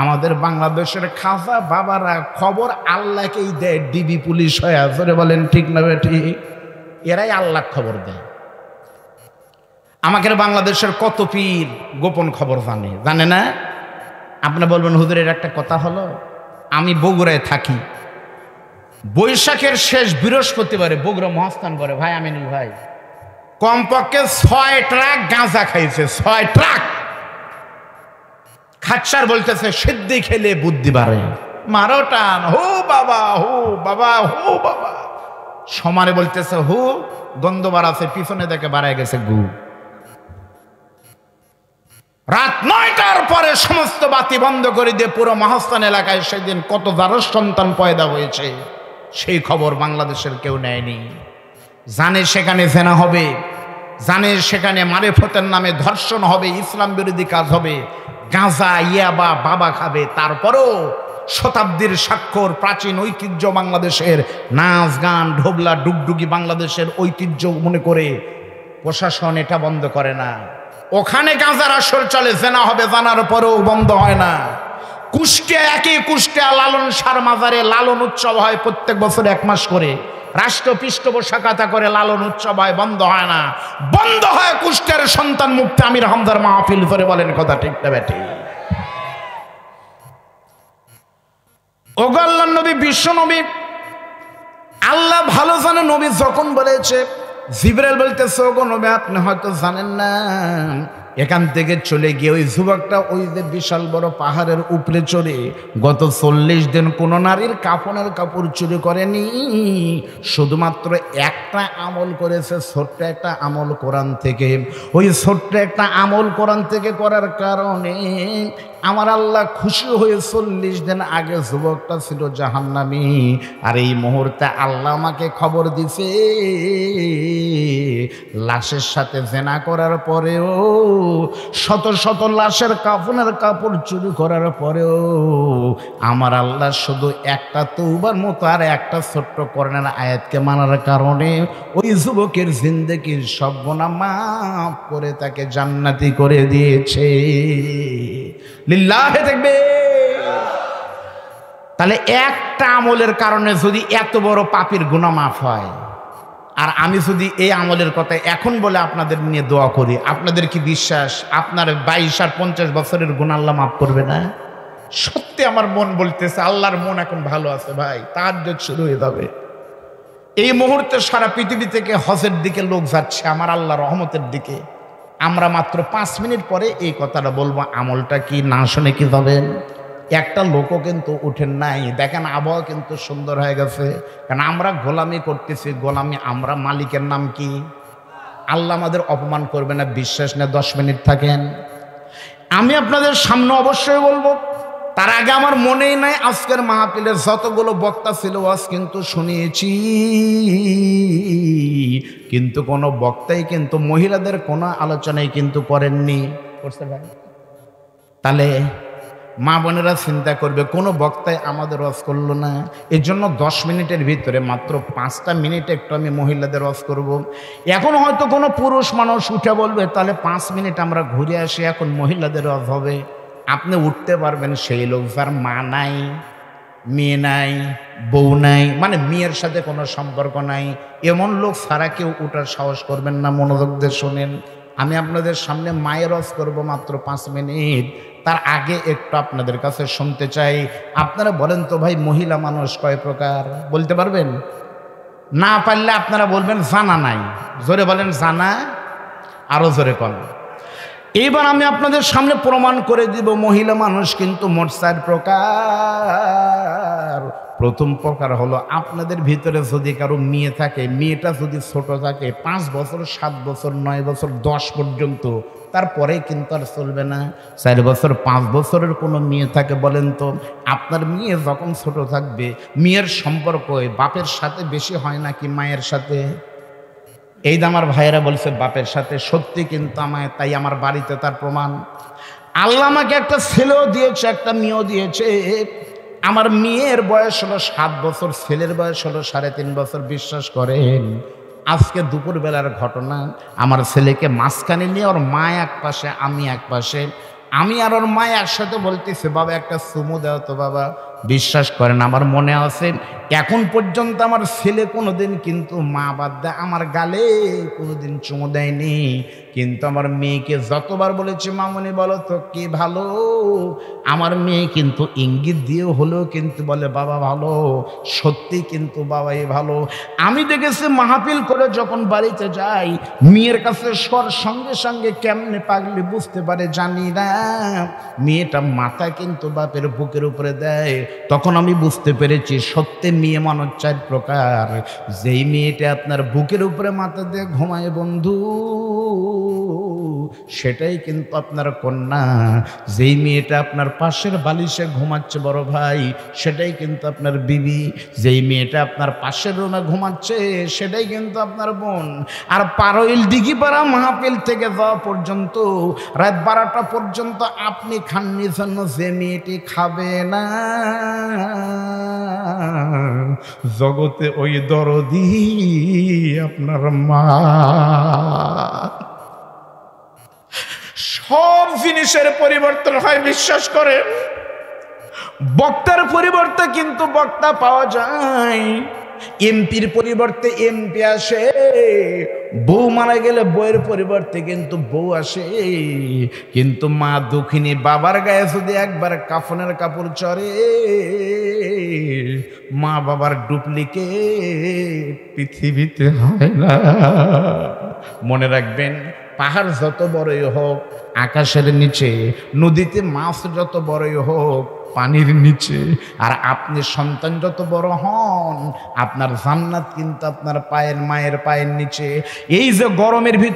A: আমাদের বাংলাদেশের খাজা বাবারা খবর আল্লাহকেই দেয়, ডিবি পুলিশ হয়ে আসরে, বলেন ঠিক না বেটি? এরাই আল্লাহ খবর দেয়। আমাদের বাংলাদেশের কত পীর গোপন খবর জানে না? আপনি বলবেন হুজুরের একটা কথা হলো, আমি বগুড়ায় থাকি, বৈশাখের শেষ বৃহস্পতিবারে বগুড়া মহাস্থান করে ভাই আমিনুল ভাই কমপক্ষে 6 ট্রাক গাঁজা খাইছে, 6 ট্রাক। খাচ্চার বলতেছে সিদ্ধি খেলে বুদ্ধি বাড়ে, মারো টান, হো বাবা হো বাবা হো বাবা। সমানে বলতেছে হু, গন্ধ বাড়াছে, পিছনে দেখে বাড়ায় গেছে গু। রাত 9টার পরে সমস্ত বাতি বন্ধ করে দিয়ে পুরো মহাস্থান এলাকায় সেদিন কত জারস সন্তান পয়দা হয়েছে সেই খবর বাংলাদেশের কেউ নেয়নি। জানে সেখানে জেনা হবে, জানে সেখানে মারেফতের নামে ধর্ষণ হবে, ইসলাম বিরোধী কাজ হবে, গাঁজা ইয়াবা বাবা খাবে। তারপরও শতাব্দীর স্বাক্ষর প্রাচীন ঐতিহ্য বাংলাদেশের, নাচ গান ঢোবলা ডুগডুগি বাংলাদেশের ঐতিহ্য মনে করে প্রশাসন এটা বন্ধ করে না। ওখানে গাঁজার আসর চলে, জেনা হবে, জানার পরেও বন্ধ হয় না। কুষ্টিয়া, একই কুষ্টিয়া লালন সার মাজারে লালন উৎসব হয় প্রত্যেক বছর 1 মাস করে, রাষ্ট্র পৃষ্ঠপোষকতা করে লালন উৎসব হয়, বন্ধ হয় না। বন্ধ হয় কুষ্টিয়ার সন্তান মুফতি আমির হামজার মাহফিল করে। বলেন কথা ঠিক না বেঠিক? ওগো আল্লাহর নবী, বিশ্ব নবী, আল্লাহ ভালো জানে। নবী যখন বলেছে, জিবরাইল বলতেছে, ওগো নবী আপনি হয়তো জানেন না, এখান থেকে চলে গিয়ে ওই যুবকটা ওই যে বিশাল বড় পাহাড়ের উপরে চড়ে গত 40 দিন কোন নারীর কাফনের কাপড় চুরি করেনি, শুধুমাত্র একটা আমল করেছে, ছোট্ট একটা আমল কোরআন থেকে। ওই ছোট্ট একটা আমল কোরআন থেকে করার কারণে আমার আল্লাহ খুশি হয়ে 40 দিন আগে যুবকটা ছিল জাহান্নামী, আর এই মুহূর্তে আল্লাহ আমাকে খবর দিছে লাশের সাথে জেনা করার পরেও, শত শত লাশের কাফনের কাপড় চুরি করার পরেও আমার আল্লাহ শুধু একটা তওবার মতো আর একটা ছোট্ট কোরআনের আয়াতকে মানার কারণে ওই যুবকের জিন্দেগির সব গুনাহ মাফ করে তাকে জান্নাতি করে দিয়েছে। লিল্লাহে তাকবীর। তাহলে একটা আমলের কারণে যদি এত বড় পাপীর গুনাহ মাফ হয়, আর আমি যদি এই আমলের কথা এখন বলে আপনাদের নিয়ে দোয়া করি, আপনাদের কি বিশ্বাস আপনার 22 আর 50 বছরের গুনাহ আল্লাহ মাফ করবে না? সত্যি আমার মন বলতেছে, আল্লাহর মন এখন ভালো আছে ভাই, তাহাজ্জুদ শুরু হয়ে যাবে। এই মুহূর্তে সারা পৃথিবী থেকে হজের দিকে লোক যাচ্ছে আমার আল্লাহর রহমতের দিকে। আমরা মাত্র 5 মিনিট পরে এই কথাটা বলবো, আমলটা কি না শুনে কি যাবেন? একটা লোকও কিন্তু উঠেন নাই। দেখেন আবহাওয়া কিন্তু সুন্দর হয়ে গেছে, কারণ আমরা গোলামি করতেছি। গোলামি, আমরা মালিকের নাম কি? আল্লাহ আমাদের অপমান করবে না, বিশ্বাস না? 10 মিনিট থাকেন, আমি আপনাদের সামনে অবশ্যই বলবো। তার আগে আমার মনেই নাই আজকের মাহফিলের যতগুলো বক্তা ছিল আজ কিন্তু শুনিয়েছি, কিন্তু কোনো বক্তাই কিন্তু মহিলাদের কোনো আলোচনাই কিন্তু করেননি। করছে ভাই? তাহলে মা বোনেরা চিন্তা করবে, কোনো বক্তাই আমাদের ওয়াজ করলো না। এর জন্য 10 মিনিটের ভিতরে মাত্র 5টা মিনিট একটু আমি মহিলাদের ওয়াজ করব। এখন হয়তো কোনো পুরুষ মানুষ উঠে বলবে, তাহলে 5 মিনিট আমরা ঘুরে আসি, এখন মহিলাদের ওয়াজ হবে। আপনি উঠতে পারবেন সেই লোক যার মা নাই, মেয়ে নাই, বউ নাই, মানে মেয়ের সাথে কোনো সম্পর্ক নাই, এমন লোক ছাড়া কেউ উঠার সাহস করবেন না। মনোযোগ দিয়ে শোনেন, আমি আপনাদের সামনে মায়ের ওয়াজ করব মাত্র 5 মিনিট। তার আগে একটু আপনাদের কাছে শুনতে চাই, আপনারা বলেন তো ভাই, মহিলা মানুষ কয় প্রকার বলতে পারবেন? না পারলে আপনারা বলবেন জানা নাই। জোরে বলেন জানা, আরো জোরে কন। এইবার আমি আপনাদের সামনে প্রমাণ করে দিব, মহিলা মানুষ কিন্তু মোট 4 প্রকার। প্রথম প্রকার হলো, আপনাদের ভিতরে যদি কারো মেয়ে থাকে, মেয়েটা যদি ছোট থাকে, 5 বছর, 7 বছর, 9 বছর, 10 পর্যন্ত, তারপরে কিন্তু আর চলবে না। 4 বছর, 5 বছরের কোনো মেয়ে থাকে, বলেন তো আপনার মেয়ে যখন ছোট থাকবে, মেয়ের সম্পর্ক বাপের সাথে বেশি হয় নাকি মায়ের সাথে? এই যে আমার ভাইয়েরা বলছে বাপের সাথে, সত্যি কিন্তু আমায়, তাই আমার বাড়িতে তার প্রমাণ। আল্লাহ আমাকে একটা ছেলেও দিয়েছে, একটা মেয়েও দিয়েছে। আমার মেয়ের বয়স হলো 7 বছর, ছেলের বয়স হলো 3.5 বছর। বিশ্বাস করেন, আজকে দুপুর বেলার ঘটনা, আমার ছেলেকে মাঝখানে নিয়ে ওর মা এক পাশে, আমি এক পাশে, আমি আর ওর মা একসাথে বলতেছে, বাবা একটা চুমু দাও তো বাবা। বিশ্বাস করেন, আমার মনে আছে এখন পর্যন্ত আমার ছেলে কোনোদিন কিন্তু মা বাদ দেয় আমার গালে কোনোদিন চুমু দেয়নি, কিন্তু আমার মেয়েকে যতবার বলেছে মামনি বলো তো কি ভালো, আমার মেয়ে কিন্তু ইঙ্গিত দিয়ে হলেও কিন্তু বলে বাবা ভালো। সত্যি কিন্তু বাবাই ভালো। আমি দেখেছি মাহফিল করে যখন বাড়িতে যাই, মেয়ের কাছে সর সঙ্গে সঙ্গে কেমনে পাগলি বুঝতে পারে জানি না, মেয়েটা মাথা কিন্তু বাপের বুকের উপরে দেয়। তখন আমি বুঝতে পেরেছি সত্যি মেয়ে মানুষ 4 প্রকার। যেই মেয়েটা আপনার বুকের উপরে মাথা দিয়ে ঘুমায় বন্ধু, সেটাই কিন্তু আপনার কন্যা। যেই মেয়েটা আপনার পাশের বালিশে ঘুমাচ্ছে বড় ভাই, সেটাই কিন্তু আপনার বিবি। যেই মেয়েটা আপনার পাশের রুমে ঘুমাচ্ছে, সেটাই কিন্তু আপনার বোন। আর পারইল দিঘিপাড়া মাহফিল থেকে যাওয়া পর্যন্ত, রাত 12টা পর্যন্ত আপনি খাননি জন্য যে মেয়েটি খাবে না, জগতে ওই দরদি আপনার মা। সব জিনিসের পরিবর্তন হয়, বিশ্বাস করে। বক্তার পরিবর্তে কিন্তু বক্তা পাওয়া যায়, এমপির পরিবর্তে এমপি আসে, বউ মারা গেলে বউয়ের পরিবর্তে কিন্তু বউ আসে। কিন্তু মা দুঃখিনী বাবার গায়ে যদি একবার কাফনের কাপড় চড়ে, মা বাবার ডুপ্লিকেট পৃথিবীতে হয় না। মনে রাখবেন, পাহাড় যত বড়ই হোক আকাশের নিচে, নদীতে মাছ যত বড়ই হোক পানির নিচে, আর আপনি সন্তান যত বড় হন, আপনার জান্নাত কিন্তু আপনার পায়ের মায়ের পায়ের নিচে। এই যে গরমের ভিতরে